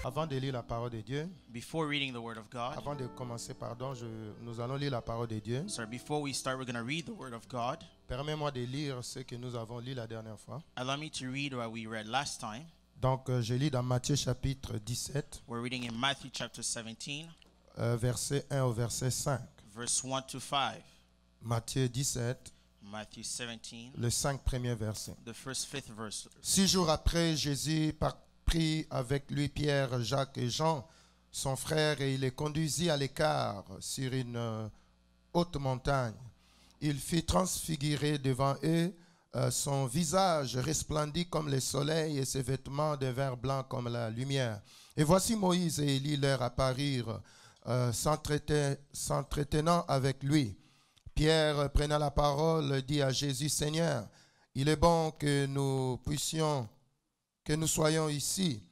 Avant de lire la parole de Dieu, Before reading the Word of God, avant de commencer, nous allons lire la parole de Dieu. before we start, we're going to read the Word of God. Permets-moi de lire ce que nous avons lu la dernière fois. Allow me to read what we read last time. Donc, je lis dans Matthieu chapitre 17, We're reading in Matthew chapter 17, verset 1 au verset 5. verse 1 to 5. Matthieu 17, Matthew 17, les 5 premiers versets. the first 5th verse. 6 jours après, Jésus prit avec lui Pierre, Jacques et Jean, son frère, et il les conduisit à l'écart sur une haute montagne. Il fit transfigurer devant eux, son visage resplendit comme le soleil et ses vêtements devinrent blancs comme la lumière. Et voici Moïse et Élie leur apparurent, s'entretenant avec lui. Pierre, prenant la parole, dit à Jésus: Seigneur, il est bon que nous soyons ici.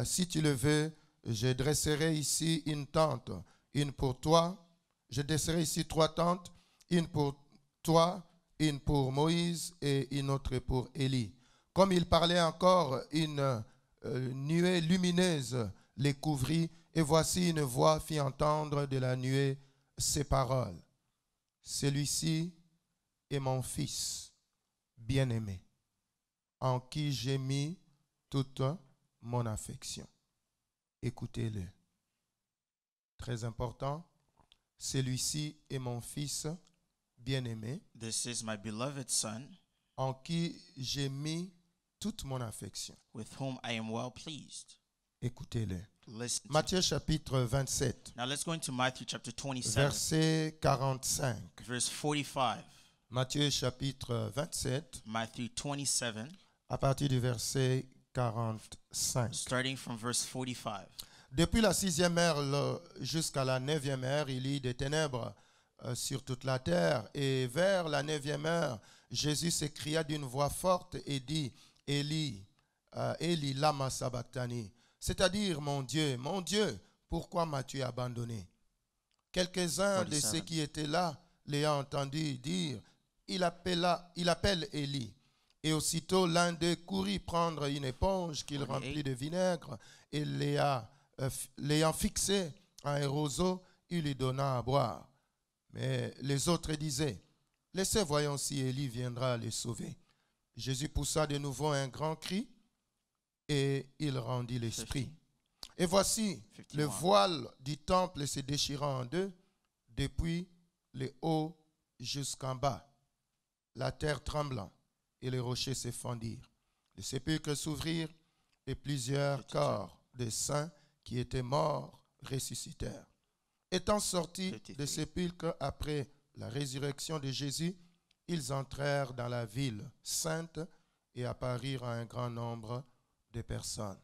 Si tu le veux, je dresserai ici une tente, une pour toi. Je dresserai ici 3 tentes, une pour toi, une pour Moïse et une autre pour Élie. Comme il parlait encore, une nuée lumineuse les couvrit, et voici une voix fit entendre de la nuée ces paroles: Celui-ci est mon fils bien-aimé, en qui j'ai mis toute mon affection. Écoutez-le. Très important. Celui-ci est mon fils bien-aimé, This is my beloved Son, en qui j'ai mis toute mon affection. with whom I am well pleased. Écoutez-le. Listen to Matthieu chapitre 27, Now let's go into Matthew chapter 27, verset 45. verse 45. Matthieu chapitre 27, Matthew 27, à partir du verset 45. starting from verse 45. Depuis la 6e heure jusqu'à la 9e heure, il y eut des ténèbres sur toute la terre. Et vers la 9e heure, Jésus s'écria d'une voix forte et dit: Élie, Élie, lama sabachthani. C'est-à-dire, mon Dieu, pourquoi m'as-tu abandonné? Quelques-uns de 47. ceux qui étaient là l'ayant entendu dire: il appelle Élie. Et aussitôt l'un d'eux courut prendre une éponge qu'il 48. remplit de vinaigre et l'ayant fixé à un roseau, il lui donna à boire. Mais les autres disaient: laissez, voyons si Élie viendra les sauver. Jésus poussa de nouveau un grand cri et il rendit l'esprit. Et voici 51. le voile du temple se déchirant en deux, depuis le haut jusqu'en bas. La terre tremblant et les rochers se fendirent. Les sépulcres s'ouvrirent et plusieurs 52. corps de saints qui étaient morts ressuscitèrent. Étant sortis 53. des sépulcres après la résurrection de Jésus, ils entrèrent dans la ville sainte et apparurent à un grand nombre de personnes.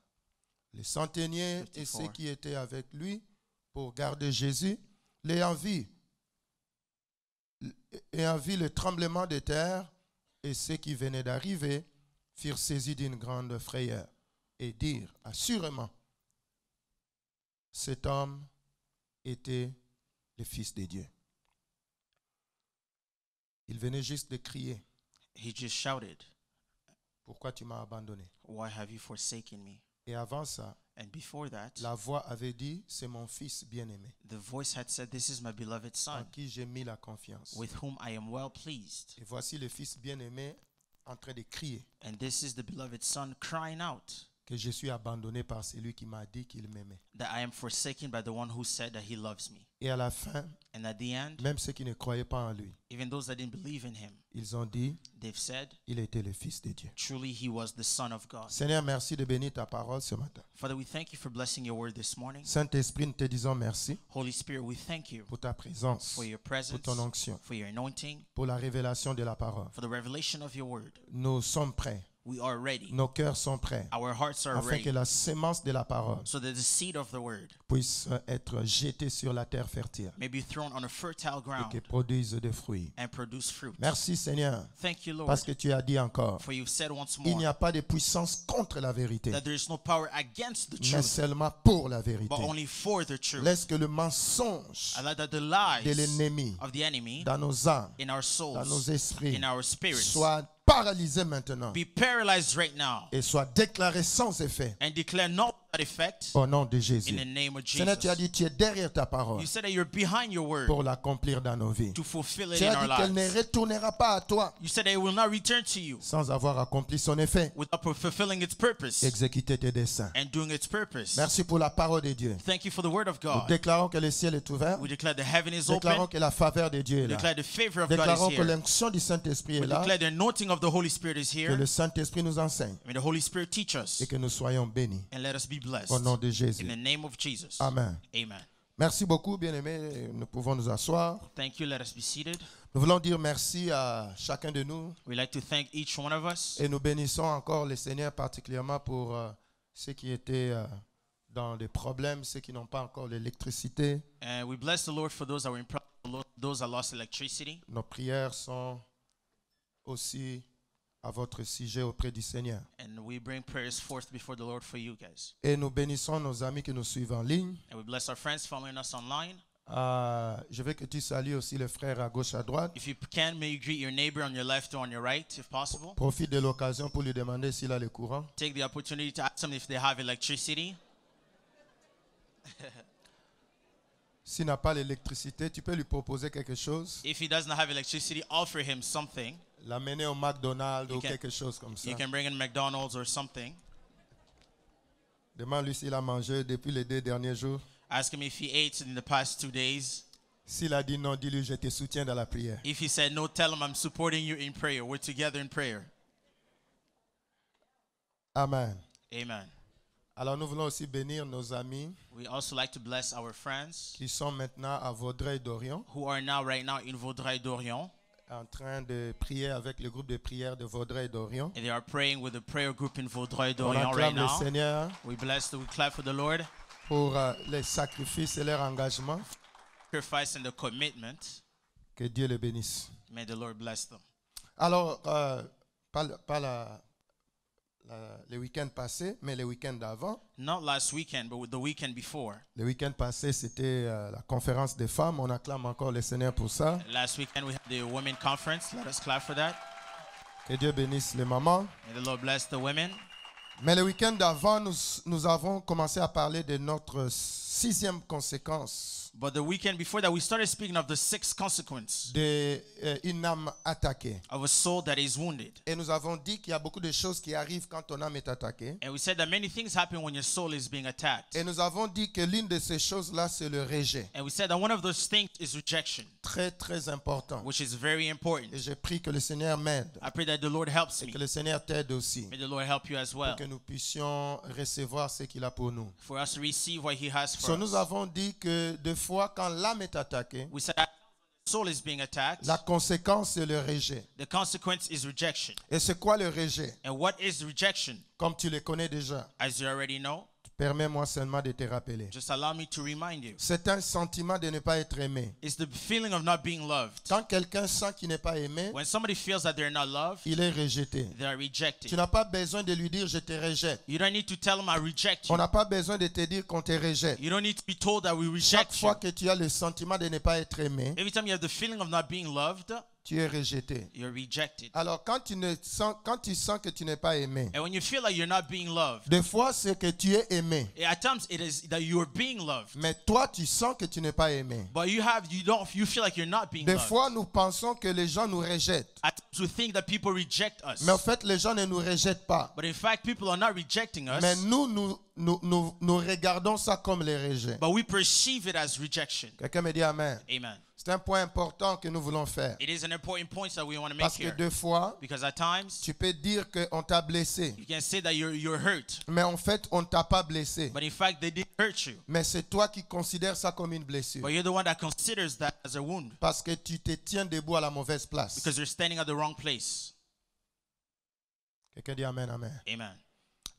Les centeniers et 54. ceux qui étaient avec lui pour garder Jésus, l'ayant vu le tremblement de terre, et ceux qui venaient d'arriver firent saisis d'une grande frayeur et dirent: assurément, cet homme était le Fils de Dieu. Il venait juste de crier: He just shouted, pourquoi tu m'as abandonné? why have you forsaken me? Et avant ça, And before that, la voix avait dit: c'est mon Fils bien-aimé, the voice had said, this is my beloved en Son, qui j'ai mis la confiance. with whom I am well pleased. Et voici le Fils bien-aimé en train de crier And this is the beloved Son crying out que je suis abandonné par celui qui m'a dit qu'il m'aimait. that I am forsaken by the one who said that he loves me. Et à la fin, And at the end, même ceux qui ne croyaient pas en lui, even those that didn't believe in him, ils ont dit: they've said, il était le Fils de Dieu. truly he was the Son of God. Seigneur, merci de bénir ta parole ce matin. Father, we thank you for blessing your word this morning. Saint-Esprit, nous te disons merci Holy Spirit, we thank you pour ta présence, for your pour presence, ton onction, for your anointing, pour la révélation de la parole. for the revelation of your word. Nous sommes prêts, We are ready. nos cœurs sont prêts, Our hearts are afin que ready. la sémence de la parole So that the seed of the word puisse être jetée sur la terre fertile may be thrown on a fertile et ground que produise des fruits. and produce fruit. Merci Seigneur, Thank you, Lord, parce que tu as dit encore: for you've said once il n'y more a pas de puissance contre la vérité, that there is no power against the mais truth, seulement pour la vérité. but only for the truth. Laisse que le mensonge And that the de lies l'ennemi of the enemy dans nos âmes, in our dans nos souls, esprits, in our spirits, soit paralysé maintenant be paralyzed right now et soit déclaré sans effet and declare no that effect Au nom de in Jésus. the name of Seigneur, tu as Jesus. dit, tu es derrière ta parole You said that you're behind your word pour l'accomplir dans nos vies. to fulfill it Tu in as our dit qu'elle ne lives. retournera pas à toi You said that it will not return to you sans avoir accompli son effet, without fulfilling its purpose exécuter tes desseins. and doing its purpose. Merci pour la parole de Dieu. Thank you for the word of Nous God. déclarons que le ciel est ouvert. We declare the heaven is Déclarons open. que la faveur de Dieu est We là. declare the favor of God Déclarons is que here. l'onction du Saint-Esprit We est là. declare the anointing of the Holy Spirit is Que here. le Saint-Esprit nous enseigne May the Holy Spirit teach us et que nous soyons bénis. and let us be blessed. Au nom de In Jésus. the name of Jesus. Amen. Amen. Merci beaucoup, bien-aimés. Nous pouvons nous asseoir. Thank you. Let us be seated. Nous voulons dire merci à chacun de nous We like to thank each one of us. et nous bénissons encore le Seigneur particulièrement pour ceux qui étaient dans des problèmes, ceux qui n'ont pas encore l'électricité. And we bless the Lord for those that were in problem, those that lost electricity. Nos prières sont aussi à votre sujet auprès du Seigneur. And we bring prayers forth before the Lord for you guys. Et nous bénissons nos amis qui nous suivent en ligne. And we bless our friends following us online. Je veux que tu salues aussi les frères à gauche, à droite. If you can, may you greet your neighbor on your left or on your right, if possible. Profite de l'occasion pour lui demander s'il a le courant. Take the opportunity to ask them if they have electricity. S'il n'a pas l'électricité, tu peux lui proposer quelque chose. If he doesn't have electricity, offer him something. L'amener au McDonald's You ou can- quelque chose comme ça. You can bring in McDonald's or something. Demande-lui s'il a mangé depuis les 2 derniers jours. Ask him if he ate in the past 2 days. S'il a dit non, dis-lui je te soutiens dans la prière. If he said no, tell him I'm supporting you in prayer. We're together in prayer. Amen. Amen. Alors nous voulons aussi bénir nos amis We also like to bless our friends qui sont maintenant à Vaudreuil-Dorion who are now right now in Vaudreuil-Dorion. en train de prier avec le groupe de prière de Vaudreuil-Dorion. And they are praying with the prayer group in On Vaudreuil-Dorion right acclame le now. Seigneur We clap for the Lord. pour les sacrifices et leur engagement. Sacrifice and the commitment. Que Dieu les bénisse. May the Lord bless them. Alors, pas le week-end passé, mais le week-end d'avant. Not last weekend, but the weekend before. Le week-end passé, c'était la conférence des femmes. On acclame encore le Seigneur pour ça. Last weekend we had the women conference. Let us clap for that. Que Dieu bénisse les mamans. May the Lord bless the women. Mais le week-end d'avant, nous avons commencé à parler de notre 6e conséquence But the weekend before that, we started speaking of the 6th consequence d'une âme attaquée. of a soul that is wounded. Et nous avons dit qu'il y a beaucoup de choses qui arrivent quand ton âme est attaquée. And we said that many things happen when your soul is being attacked. Et nous avons dit que l'une de ces choses-là, c'est le rejet. And we said that one of those things is rejection, Très, très important. which is very important. Et je prie que le Seigneur m'aide. I pray that the Lord helps Et me. que le Seigneur t'aide aussi. May the Lord help you as well. Pour que nous puissions recevoir ce qu'il a pour nous. For us to receive what He has for So, nous us. avons dit que des fois, quand l'âme est attaquée, We said that the soul is being attacked. la conséquence, c'est le rejet. The consequence is rejection. Et c'est quoi le rejet? And what is rejection? Comme tu le connais déjà, As you already know, permets-moi seulement de te rappeler. just allow me to remind you. C'est un sentiment de ne pas être aimé. It's the feeling of not being loved. Quand quelqu'un sent qu'il n'est pas aimé, When somebody feels that they're not loved, il est rejeté. they are Tu rejected. n'as pas besoin de lui dire je te rejette. You don't need to tell them I reject On you. n'a pas besoin de te dire qu'on te rejette. You don't need to be told that we Chaque reject you. fois que tu as le sentiment de ne pas être aimé, Every time you have the feeling of not being loved, tu es rejeté. you're rejected. Alors quand tu sens que tu n'es pas aimé, And when you feel like you're not being loved, des fois c'est que tu es aimé, at times it is that you're being loved. mais toi tu sens que tu n'es pas aimé. But you feel like you're not being Des loved. fois nous pensons que les gens nous rejettent, At times we think that people reject us. mais en fait les gens ne nous rejettent pas. But in fact, people are not rejecting us. Mais nous regardons ça comme les rejets. But we perceive it as rejection. Quelqu'un me dit Amen. Amen. C'est un point important que nous voulons faire. It is an important point that we want to make Parce que here. deux fois, Because at times, tu peux dire qu'on t'a blessé, you can say that you're hurt. mais en fait, on ne t'a pas blessé. But in fact, they didn't hurt you. Mais c'est toi qui considères ça comme une blessure. But you're the one that considers that as a wound. Parce que tu te tiens debout à la mauvaise place. Because you're standing at the wrong place. Quelqu'un dit Amen, Amen. Amen.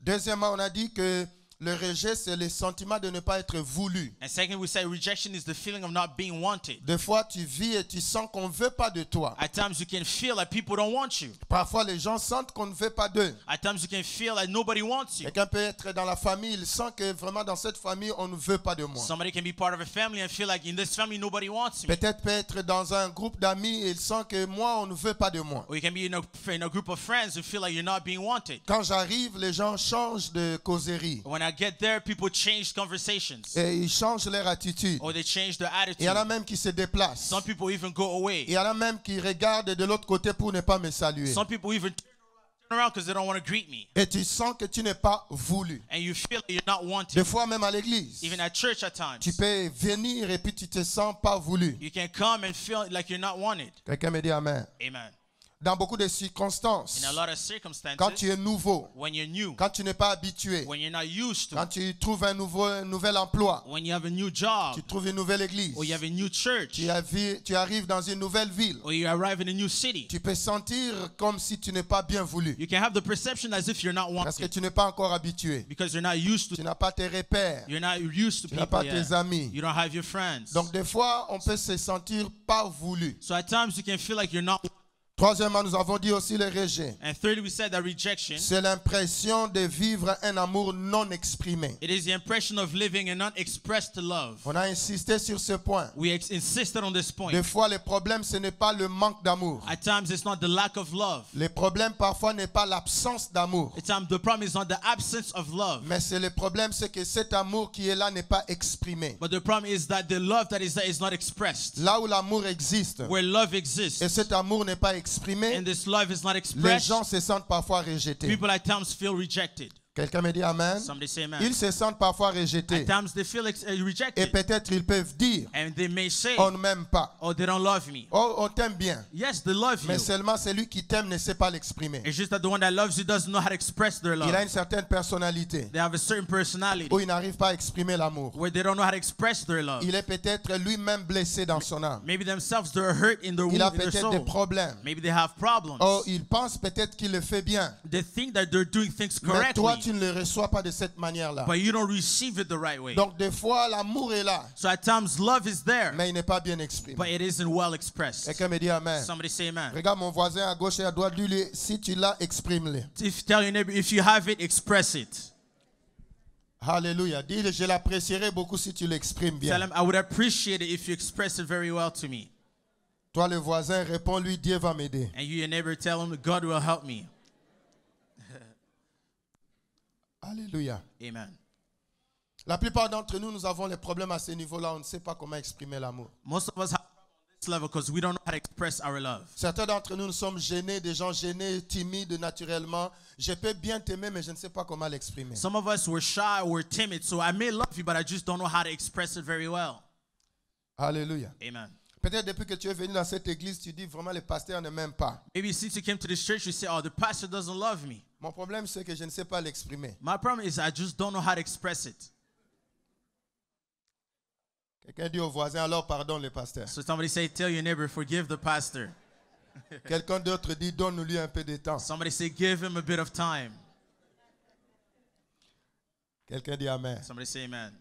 Deuxièmement, on a dit que le rejet, c'est le sentiment de ne pas être voulu. And second, we say rejection is the feeling of not being wanted. Des fois, tu vis et tu sens qu'on ne veut pas de toi. At times, you can feel like people don't want you. Parfois, les gens sentent qu'on ne veut pas d'eux. At times, you can feel like nobody wants you. Quelqu'un peut être dans la famille, il sent que vraiment dans cette famille, on ne veut pas de moi. Somebody can be part of a family and feel like in this family, nobody wants me. Peut-être peut être dans un groupe d'amis et il sent que moi, on ne veut pas de moi. Or you can be in a group of friends who feel like you're not being wanted. Quand j'arrive, les gens changent de causerie. When I get there, people change conversations. Et ils changent leur attitude. Or they change their Il y en a attitude. même qui se déplacent. Some people even go away. Il y en a même qui regardent de l'autre côté pour ne pas me saluer. Some people even turn around because they don't want to greet me. Et tu sens que tu n'es pas voulu. And you feel that you're not wanted. Des fois même à l'église, Even at church at times. tu peux venir et puis tu te sens pas voulu. You can come and feel like you're not wanted. Quelqu'un me dit amen. Amen. Dans beaucoup de circonstances, In a lot of circumstances, quand tu es nouveau, when you're new, quand tu n'es pas habitué, when you're not used to, quand tu trouves un nouvel emploi, when you have a new job, tu trouves une nouvelle église, or you have a new church, tu arrives dans une nouvelle ville, or you arrive in a new city, tu peux sentir comme si tu n'es pas bien voulu. you can have the perception as if you're not Parce que wanted tu n'es pas encore habitué. because you're not used Tu to. n'as pas tes repères. You're not used to Tu n'as people pas tes yet. amis. You don't have your friends. Donc des fois, on peut se sentir pas voulu. So at times you can feel like you're not. Troisièmement, nous avons dit aussi le rejet. And thirdly, we said that rejection, C'est l'impression de vivre un amour non exprimé. it is the impression of living an unexpressed love. On a insisté sur ce point. We insisted on this point. Des fois, le problème, ce n'est pas le manque d'amour. At times it's not the lack of love. Le problème, parfois, n'est pas l'absence d'amour. At times the problem is not the absence of love. Mais c'est le problème, c'est que cet amour qui est là n'est pas exprimé. But the problem is that the love that is there is not expressed. Là où l'amour existe, Where love exists et cet amour n'est pas exprimé, and this love is not les expressed, gens se sentent parfois rejetés. people at times feel rejected. Quelqu'un me dit amen. Somebody say amen. Ils se sentent parfois At rejetés. times they feel Et rejected. peut-être ils peuvent dire, And they may say, on ne m'aime pas. oh, they don't love me. Oh, on t'aime bien. Yes, they love Mais you. seulement celui qui t'aime ne sait pas l'exprimer. It's just that the one that loves you doesn't know how to express their Il a love. une certaine personnalité They have a certain personality où il n'arrive pas à exprimer l'amour. where they don't know how to express their love. Il est peut-être lui-même blessé dans son âme. Maybe themselves they're hurt in their Il a womb, in their peut-être des soul. problèmes. Maybe they have problems. Oh, il pense peut-être qu'il le fait bien. They think that they're doing things Mais toi, tu correctly, ne le reçois pas de cette manière-là. but you don't receive it the right way. Donc, des fois, l'amour est là, So at times love is there, mais il n'est pas bien exprimé. but it isn't well expressed. Quelqu'un me dit amen. Somebody say amen. Regarde mon voisin à gauche et à droite, lui, si tu l'as, exprime-le. If tell your neighbor, if you have it, express it. Alléluia. Dis, je l'apprécierais beaucoup si tu l'exprimes Tell bien. him, I would appreciate it if you express it very well to me. Toi, le voisin, réponds-lui, Dieu va m'aider. And you, your neighbor, tell him, God will help me. Alléluia. Amen. La plupart d'entre nous, nous avons les problèmes à ce niveau-là. On ne sait pas comment exprimer l'amour. Most of us have this level because we don't know how to express our love. Certains d'entre nous, nous sommes gênés, des gens gênés, timides naturellement. Je peux bien t'aimer, mais je ne sais pas comment l'exprimer. Some of us were shy, we're timid, so I may love you, but I just don't know how to express it very well. Alléluia. Amen. Peut-être depuis que tu es venu dans cette église, tu dis vraiment le pasteur ne m'aime pas. Maybe since you came to this church, you say, oh, the pastor doesn't love me. Mon problème, c'est que je ne sais pas l'exprimer. My problem is I just don't know how to express it. Quelqu'un dit au voisin, alors pardonne le pasteur. So somebody say, tell your neighbor, forgive the pastor. Quelqu'un d'autre dit, donne-lui un peu de temps. Somebody say, give him a bit of time. Quelqu'un dit amen. Somebody say amen.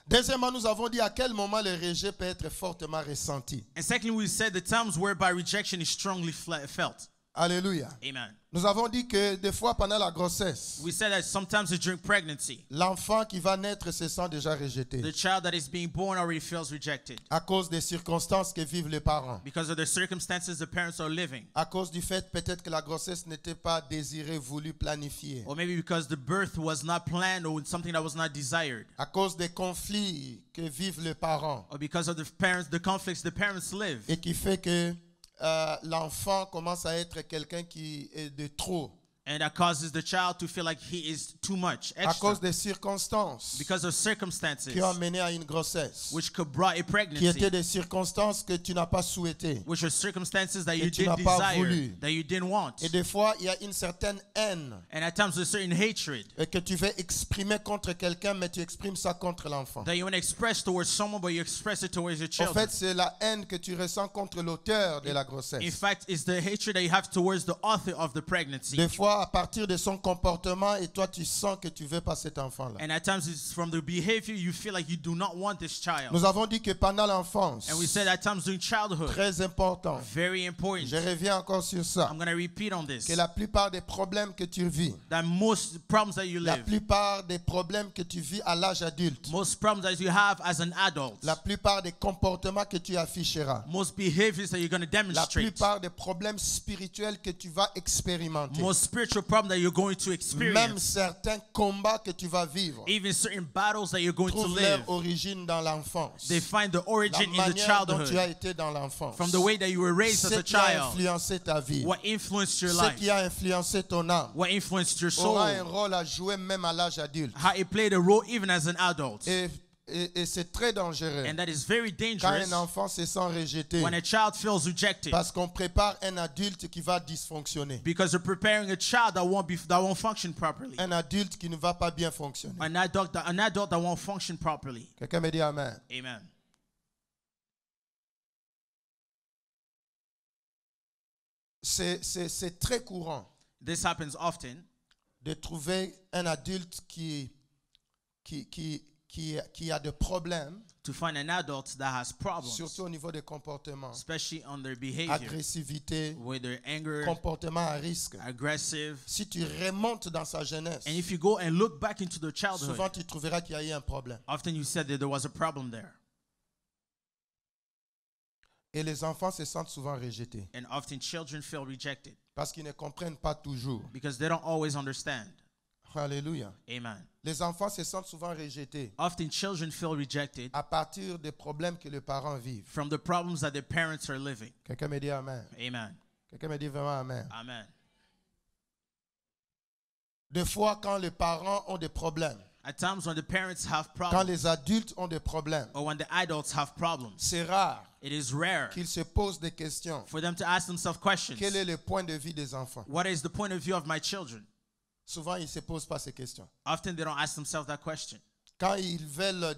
Deuxièmement, nous avons dit à quel moment le rejet peut être fortement ressenti. And secondly, we said the times whereby rejection is strongly felt. Alléluia. Amen. Nous avons dit que des fois pendant la grossesse, We said that sometimes during pregnancy, l'enfant qui va naître se sent déjà rejeté the child that is being born already feels rejected à cause des circonstances que vivent les parents. because of the circumstances the parents are living. À cause du fait peut-être que la grossesse n'était pas désirée, voulue, planifiée. Or maybe because the birth was not planned or something that was not desired. À cause des conflits que vivent les parents Or because of the conflicts the parents live. et qui fait que l'enfant commence à être quelqu'un qui est de trop. And that causes the child to feel like he is too much, À extra, cause des circonstances because of circumstances qui ont mené à une grossesse, which could brought a qui pregnancy, étaient des circonstances que tu n'as pas souhaitées. which are circumstances that Que you tu didn't n'as pas desire, voulu. that you didn't want. Et des fois, il y a une certaine haine And at times there's certain hatred que tu veux exprimer contre quelqu'un, mais tu exprimes ça contre l'enfant. that you want to express towards someone, but you express it towards your En children. fait, c'est la haine que tu ressens contre l'auteur de la In grossesse. fact, it's the hatred that you have towards the author of the pregnancy. Des fois, à partir de son comportement, et toi, tu sens que tu veux pas cet enfant-là. And at times it's from the behavior you feel like you do not want this child. Nous avons dit que pendant l'enfance, And we said at times during childhood, très important, very important. je reviens encore sur ça, I'm going to repeat on this. que la plupart des problèmes que tu vis, That most problems that you la live, plupart des problèmes que tu vis à l'âge adulte, most problems that you have as an adult, la plupart des comportements que tu afficheras, most behaviors that you're going to la demonstrate, plupart des problèmes spirituels que tu vas expérimenter, most spiritual spiritual problem that you're going to Même experience, certains combats que tu vas vivre even certain battles that you're going to trouvent live, leur origine dans l'enfance. they find the La origin in the manière dont tu as childhood, été dans l'enfance. from the way that you were raised as Ce a qui a child, influencé ta vie. what influenced your Ce life, qui a influencé ton âme. what influenced your soul, Aura un rôle à jouer même à l'âge adulte. how it played a role even as an adult. Et c'est très dangereux And that is very quand dangerous un enfant se sent rejeté. when a child feels rejected, Parce qu'on prépare un adulte qui va dysfonctionner. because they're preparing a child that won't function properly. Un adulte qui ne va pas bien fonctionner. An adult that won't function properly. Quelqu'un me dit Amen. Amen. C'est très courant This happens often de trouver un adulte qui a des problèmes, to find an adult that has problems, surtout au niveau des comportements. especially on their behavior, Agressivité, with their anger, comportement à risque. aggressive. Si tu remontes dans sa jeunesse, And if you go and look back into their childhood, souvent tu trouveras qu'il y a eu un problème. often you said that there was a problem there. Et les enfants se sentent souvent rejetés And often children feel rejected parce qu'ils ne comprennent pas toujours. because they don't always understand. Alléluia. Amen. Les enfants se sentent souvent rejetés Often children feel rejected à partir des problèmes que les parents vivent. from the problems that their parents are living. Quelqu'un me dit Amen. Amen. Quelqu'un me dit vraiment Amen. Amen. Des fois, quand les parents ont des problèmes, At times when the parents have quand problems, les adultes ont des problèmes, or when the adults have problems, c'est rare it is rare qu'ils se posent des questions. for them to ask themselves questions. Quel est le point de vue des enfants? What is the point of view of my children? Souvent, ils ne se posent pas ces questions. Often they don't ask themselves that question. Quand ils veulent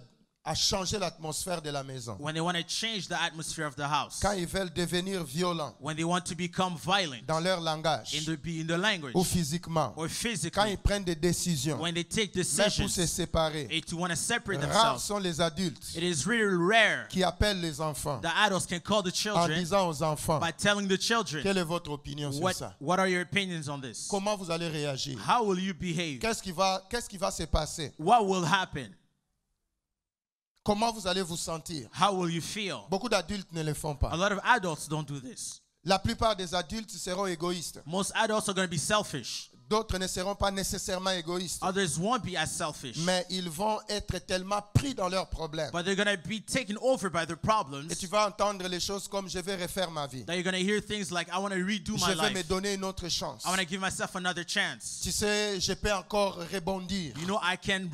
changer l'atmosphère de la maison, When they want to change the atmosphere of the house, quand ils veulent devenir violents when they want to become violent dans leur langage in the language ou physiquement, or quand physically, ils prennent des décisions, when they take même pour se decisions séparer, and to want to separate rares themselves, sont les adultes it is really rare qui appellent les enfants the adults can call the en children disant aux enfants, by telling the children, quelle est votre opinion sur ça? what are your opinions on this? Comment vous allez réagir? How will you behave? Qu'est-ce qui va se passer? What will happen? Comment vous allez vous sentir? How will you feel? Beaucoup d'adultes ne le font A pas. lot of adults don't do this. La plupart des adultes seront égoïstes. Most adults are going to be selfish. D'autres ne seront pas nécessairement égoïstes. Others won't be as selfish. Mais ils vont être tellement pris dans leurs problèmes. But they're going to be taken over by their problems Et tu vas entendre les choses comme je vais refaire ma vie. that you're going to hear things like, I want to redo Je my vais me life. donner une autre chance. I want to give myself another chance. Tu sais, je peux encore rebondir. You know, I can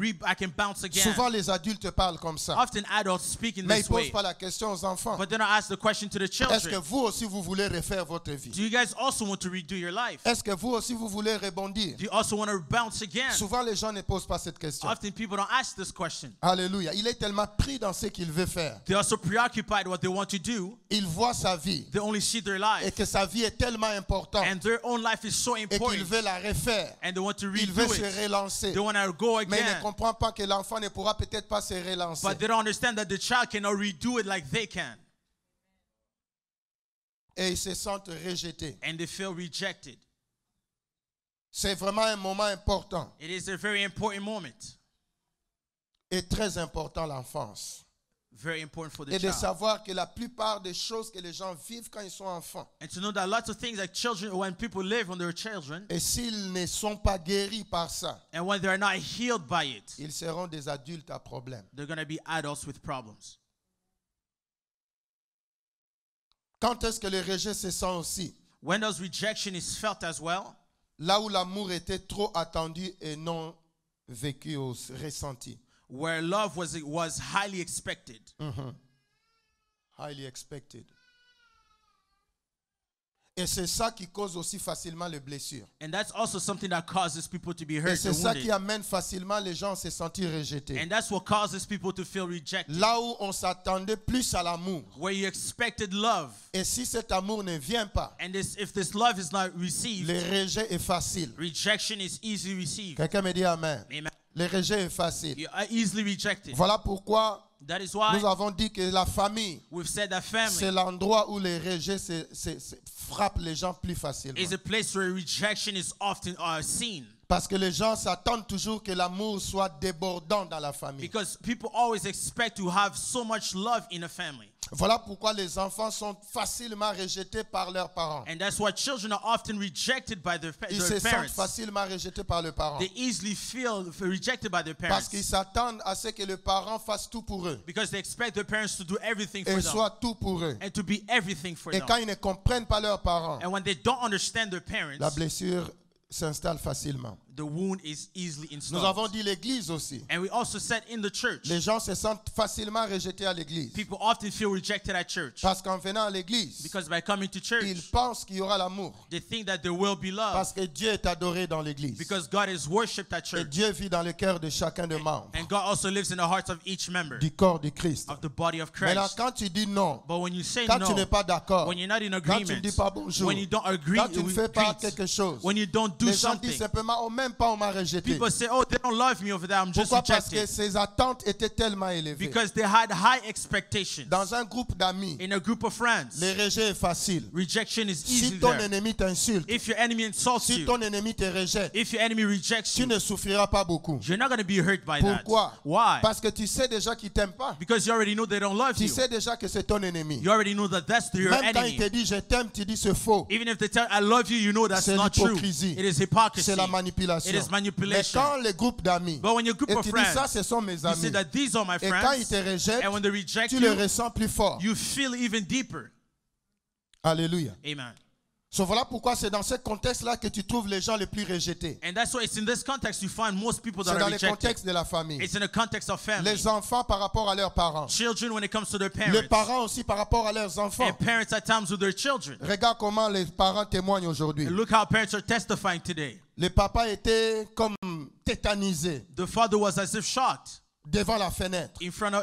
bounce again. Souvent les adultes parlent comme ça. Often adults speak in Mais ils ne this posent way, pas la question aux enfants. but they don't ask the question to the Est-ce que children. vous aussi vous voulez refaire votre vie? Do you guys also want to redo your life? Est-ce que vous aussi vous voulez rebondir? Do you also want to bounce again? Souvent les gens ne posent pas cette question. Often people don't ask this question. Alléluia. Il est tellement pris dans ce qu'il veut faire. They're also preoccupied with what they want to do. Il voit sa vie They only see their et life. que sa vie est tellement importante And their own life is so et qu'il important. veut la refaire. And they want to Il veut redo se it. relancer. They want to go Mais il ne again. comprend pas que l'enfant ne pourra peut-être pas se relancer. But they don't understand that the child cannot redo it like they can. Et ils se sentent rejetés. And they feel rejected. C'est vraiment un moment important It is a very important moment. et très important l'enfance. Very important for the Et de child. savoir que la plupart des choses que les gens vivent quand ils sont enfants, And to know that lots of things like children, when people live when they're children, et s'ils ne sont pas guéris par ça, and when they're not healed by it, ils seront des adultes à problème. they're going to be adults with problems. Quand est-ce que le rejet se sent aussi? When does rejection is felt as well? Là où l'amour était trop attendu et non vécu ou ressenti. Where love was highly expected. Highly expected. Et c'est ça qui cause aussi facilement les blessures. And that's also something that causes people to be Et hurt c'est and ça qui wounded. amène facilement les gens à se sentir rejetés. And that's what causes people to feel rejected. Là où on s'attendait plus à l'amour. Where you expected love. Et si cet amour ne vient pas, And if this love is not received, le rejet est facile. rejection is easily received. Quelqu'un me dit Amen. Amen. Le rejet est facile. You are easily rejected. Voilà pourquoi That is nous why avons dit que la famille, we've said that c'est family l'endroit où les rejets frappent les gens plus facilement. is a place where rejection is often seen. Parce que les gens s'attendent toujours que l'amour soit débordant dans la famille. Because people always expect to have so much love in a family. Voilà pourquoi les enfants sont facilement rejetés par leurs parents. And that's why children are often rejected by their Ils se sentent parents. facilement rejetés par leurs parents. They easily feel rejected by their Parce parents. qu'ils s'attendent à ce que les parents fassent tout pour eux. Because they expect their parents to do everything for Et them. soient tout pour eux. And to be everything for Et them. quand ils ne comprennent pas leurs parents, And when they don't understand their parents, la blessure s'installe facilement. the wound is easily Nous installed. avons dit l'église aussi. And we also said in the church, Les gens se sentent facilement rejetés à l'église. people often feel rejected at church. Parce qu'en venant à l'église, Because by coming to ils church, pensent qu'il y aura l'amour. they think that there will be love. Parce que Dieu est adoré dans l'église. Because God is worshipped at Et church. Dieu vit dans le cœur de chacun des membres And God also lives in the hearts of each member du corps de Christ. of the body of Maintenant, Christ. quand tu dis non, But when you say quand tu n'es no, pas d'accord, when you're not in quand tu ne agreement, dis pas bonjour, when you don't agree quand tu ne with fais pas greet, quelque chose, when you don't do les gens disent something, simplement, oh, même pas on m'a rejeté. people say, oh, they don't love me over there, I'm just Pourquoi? Parce que rejected. ses attentes étaient tellement élevées. Because they had high expectations. Dans un groupe d'amis, In a group of friends, le rejet est facile. rejection is Si easy ton there. ennemi t'insulte, If your enemy insults si you, ton ennemi te rejette, if your enemy rejects tu you, ne souffriras pas beaucoup. you're not going to be hurt by that. Pourquoi? Why? Parce que tu sais déjà qu'il t'aime pas. Because you already know they don't love Tu you. sais déjà que c'est ton ennemi. You already know that that's your Même quand il te enemy. dit je t'aime, tu dis c'est faux. Even if they tell I love you, you know that's C'est not true. l'hypocrisie. It is hypocrisy. C'est la manipulation. It is Mais manipulation. quand les groupes d'amis, But when your group et of tu dis ça, friends, ce sont mes you say amis. that these are my Et quand ils friends, te rejettent, and when they reject tu le you, ressens plus fort. you feel even deeper. Alléluia. Amen. So voilà pourquoi c'est dans ce contexte-là que tu trouves les gens les plus rejetés. And that's why it's in this context you find most people that C'est are dans le rejected. contexte de la famille. It's in the context of family. Les enfants par rapport à leurs parents. Children when it comes to their Les parents. parents aussi par rapport à leurs enfants. And parents at times with their children. Regarde comment les parents témoignent aujourd'hui. And look how parents are testifying today. Le papa était comme tétanisé The father was as if shocked devant la fenêtre. in front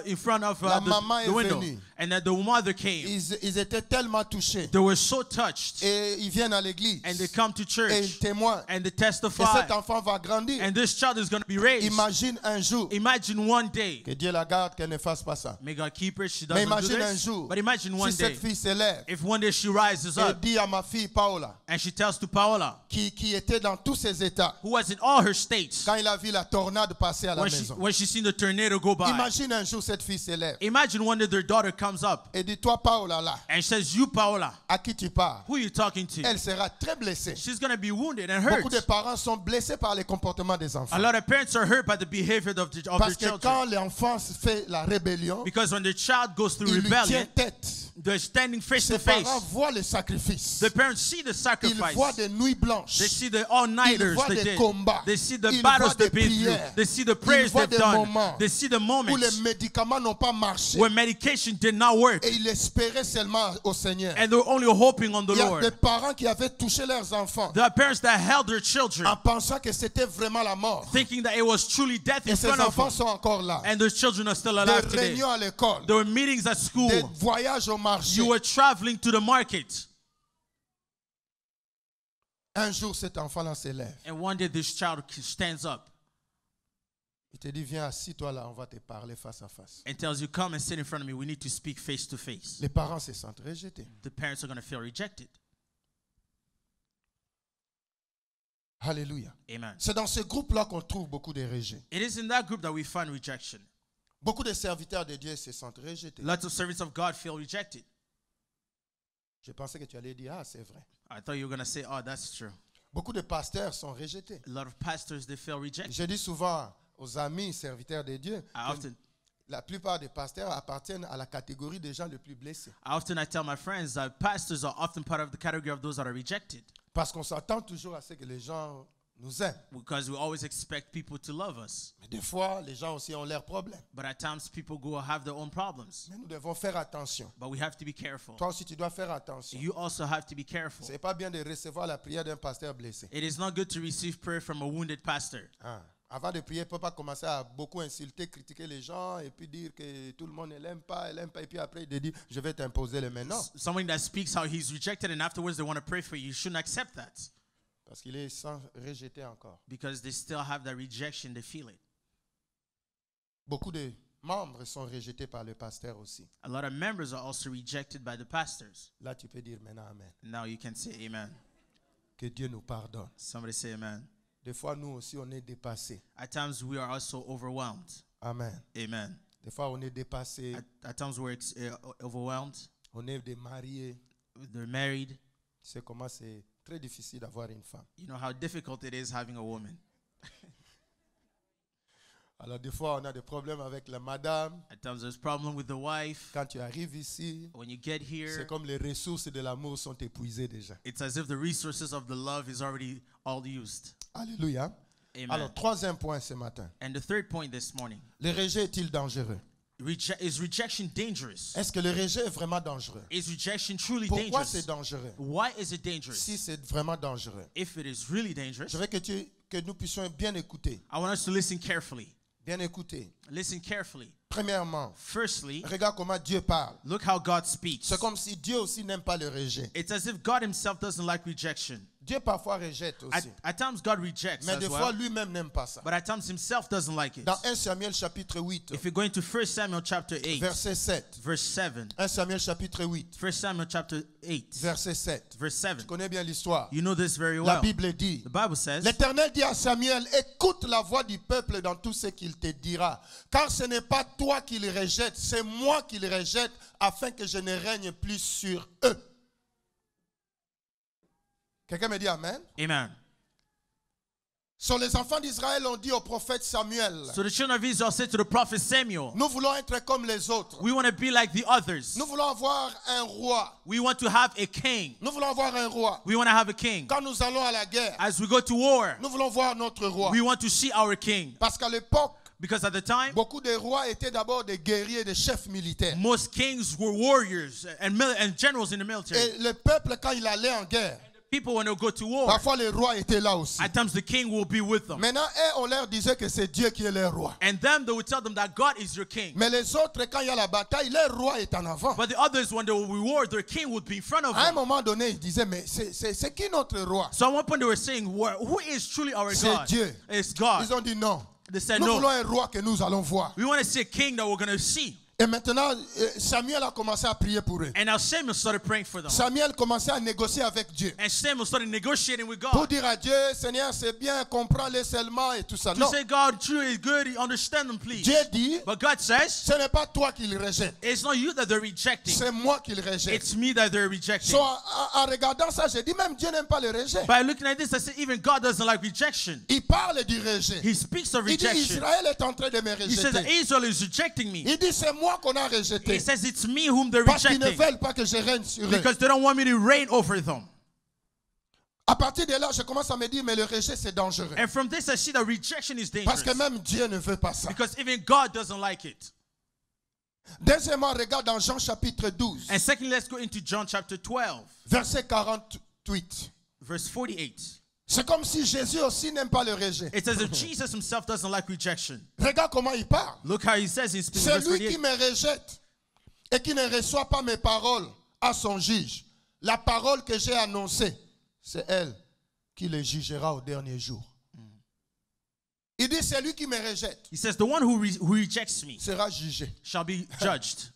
of La maman est the window. venue. And then the mother came. Ils étaient tellement touchés. They were so touched. Et ils viennent à l'église. And they come to Et ils church. témoignent. And they Et testify. cet enfant va grandir. And this child is going to be raised. Imagine un jour. Imagine one day. Que Dieu la garde qu'elle ne fasse pas ça. May God keep her. She Mais doesn't do imagine un this. jour. But imagine one Si day. cette fille s'élève If one day she rises et up dit à ma fille Paola, and she tells to Paola, qui était dans tous ses états, who was in all her states, quand il a vu la tornade passer à la maison. when she seen the tornado go by. Imagine un jour cette fille s'élève Imagine one day their daughter comes up et dit, toi Paola là, and says, you Paola, à qui tu parles? who are you talking to? Elle sera très blessée. She's going to be wounded and hurt. Beaucoup de parents sont blessés par les comportements des enfants. A lot of parents are hurt by the behavior of their Parce que children. quand l'enfant fait la rébellion, Because when the child goes through il lui rebellion, tient tête. they're standing face Ses to face. parents voient le sacrifice. The parents see the Ils sacrifice. voient des nuits blanches. They see the all-nighters Ils voient they des did. combats. They see the Ils battles voient they've des been through. prières. They see the Ils prayers voient they've des done. moments They see the où les moments médicaments n'ont pas marché. where medication did not work. Et ils espéraient seulement au Seigneur. And they were only hoping on the Il y a des Lord. parents qui avaient touché leurs enfants There are parents that held their children en pensant que c'était vraiment la mort. thinking that it was truly death in Et ces front of enfants them. sont encore là. And their children are still Des alive today. réunions à l'école, There were meetings at school. des voyages au marché. You were traveling to the market. Un jour, cet enfant-là s'élève. And one day this child stands up Il te dit, viens, assis-toi là, on va te parler face à face. and tells you, come and sit in front of me. We need to speak face to face. Les parents se sentent rejetés. The parents are going to feel rejected. Alléluia. Amen. C'est dans ce groupe-là qu'on trouve beaucoup de rejets. It is in that group that we find rejection. Beaucoup de serviteurs de Dieu se sentent rejetés. Lots of servants of God feel rejected. Je pensais que tu allais dire, ah, c'est vrai. I thought you were going to say, oh, that's true. Beaucoup de pasteurs sont rejetés. A lot of pastors, they feel rejected. Je dis souvent aux amis serviteurs de Dieu, I la plupart des pasteurs appartiennent à la catégorie des gens les plus blessés. I tell my friends that pastors are often part of the category of those that are rejected. Parce qu'on s'attend toujours à ce que les gens nous aiment. Because we always expect people to love us. Mais des fois, les gens aussi ont leurs problèmes. But at times people go have their own problems. Mais nous devons faire attention. But we have to be careful. Toi aussi, tu dois faire attention. You also have to be careful. Ce n'est pas bien de recevoir la prière d'un pasteur blessé. It is not good to receive prayer from a wounded pastor. Ah. Avant de prier, il ne faut pas commencer à beaucoup insulter, critiquer les gens et puis dire que tout le monde ne l'aime pas, elle l'aime pas. Et puis après, il te dit, je vais t'imposer les mains. Non. Someone that speaks how he's rejected and afterwards they want to pray for you. You shouldn't accept that. Parce qu'il est sans rejeter encore. Because they still have that rejection, they feel it. Beaucoup de membres sont rejetés par le pasteur aussi. A lot of members are also rejected by the pastors. Là, tu peux dire maintenant Amen. Now you can say amen. Que Dieu nous pardonne. Somebody say amen. Des fois, nous aussi, on est dépassés. At times we are also overwhelmed. Amen. Amen. Des fois, on est dépassé, At times we're overwhelmed. on est des mariés. They're married. Tu sais comment c'est très difficile d'avoir une femme. You know how difficult it is having a woman. Alors, des fois, on a des problèmes avec la madame. At times there's problem with the wife. Quand tu arrives ici, When you get c'est here, comme les ressources de l'amour sont épuisées déjà. it's as if the resources of the love is already all used. Alléluia. Amen. Alors, troisième point ce matin. And the third point this morning, Le rejet est-il dangereux? is rejection dangerous? Est-ce que le rejet est vraiment dangereux? Is rejection truly Pourquoi dangerous? c'est dangereux? Why is it dangerous? Si c'est vraiment dangereux, If it is really dangerous, je veux que nous puissions bien écouter. I want us to listen carefully. Bien écouter. Listen carefully. Premièrement, Firstly, regarde comment Dieu parle. look how God speaks. C'est comme si Dieu aussi n'aime pas le rejet. It's as if God himself doesn't like rejection. Dieu parfois rejette aussi. At times God rejects Mais as des well, fois, lui-même n'aime pas ça. but at times himself doesn't like it. Dans 1 Samuel chapitre 8, If you're going to 1 Samuel chapter 8, verset 7. verse 7, 1 Samuel chapitre 8, 1 Samuel chapter 8, verset 7. verse 7, Tu connais bien l'histoire. you know this very La well. Bible dit, The Bible says, l'Éternel dit à Samuel, écoute la voix du peuple dans tout ce qu'il te dira. Car ce n'est pas toi qui le rejette, c'est moi qui le rejette, afin que je ne règne plus sur eux. Quelqu'un me dit Amen. Amen. So, les enfants d'Israël ont dit au prophète Samuel, So the children of Israel said to the prophet Samuel, nous voulons être comme les autres. we want to be like the others. Nous voulons avoir un roi. We want to have a king. Nous voulons avoir un roi. We want to have a king. Quand nous allons à la guerre, As we go to war, nous voulons voir notre roi. we want to see our king. Parce qu'à l'époque, Because at the time, beaucoup de rois étaient d'abord des guerriers, des chefs militaires. most kings were warriors and generals in the military. Et le peuple, quand il allait en guerre, People, when they go to war, parfois le roi était là aussi. at times the king will be with them. Maintenant, eux, on leur disait que c'est Dieu qui est leur roi. And them, they will tell them that God is your king. Mais les autres, quand il y a la bataille, leur roi est en avant. But the others, when they will be war, their king would be in front of À un them. moment donné, ils disaient, mais c'est qui notre roi? So at one point they were saying, who is truly our C'est God? Dieu. It's God. Ils ont dit non. They said Nous voulons no. un roi que nous allons voir. We want to see a king that we're going to see. Et maintenant, Samuel a commencé à prier pour eux. And now Samuel started praying for them. Samuel commençait à négocier avec Dieu. And Samuel started negotiating with Pour God. dire à Dieu, Seigneur, c'est bien, comprends-les seulement et tout ça. To Non. say, God, truly is good, understand them, please. Dieu dit, But God says, ce n'est pas toi qui le rejettes. it's not you that they're rejecting. C'est moi qui le rejette. It's me that they're rejecting. So, en regardant ça, j'ai dit, même Dieu n'aime pas le rejet. By looking at this, I said, even God doesn't like rejection. Il parle du rejet. He speaks of Il dit, rejection. Israël est en train de me He says that rejeter. Israel is rejecting me. Il dit, c'est moi qu'on a rejeté. He says it's me whom they're Parce qu'ils ne rejecting. veulent pas que je règne sur eux. Because they don't want me to reign over them. À partir de là, je commence à me dire, mais le rejet, c'est dangereux. And from this, I see that rejection is Parce dangerous. que même Dieu ne veut pas ça. Because even God doesn't like it. Deuxièmement, regarde dans Jean chapitre 12, And secondly, let's go into John chapter 12, verset 48. verse 48. C'est comme si Jésus aussi n'aime pas le rejet. It's as if Jesus himself doesn't like rejection. Regarde comment il parle. Look how he says in verse Celui qui 48. me rejette et qui ne reçoit pas mes paroles à son juge, la parole que j'ai annoncée, c'est elle qui le jugera au dernier jour. Il dit, celui qui me rejette He says, the one who rejects me sera jugé. shall be judged.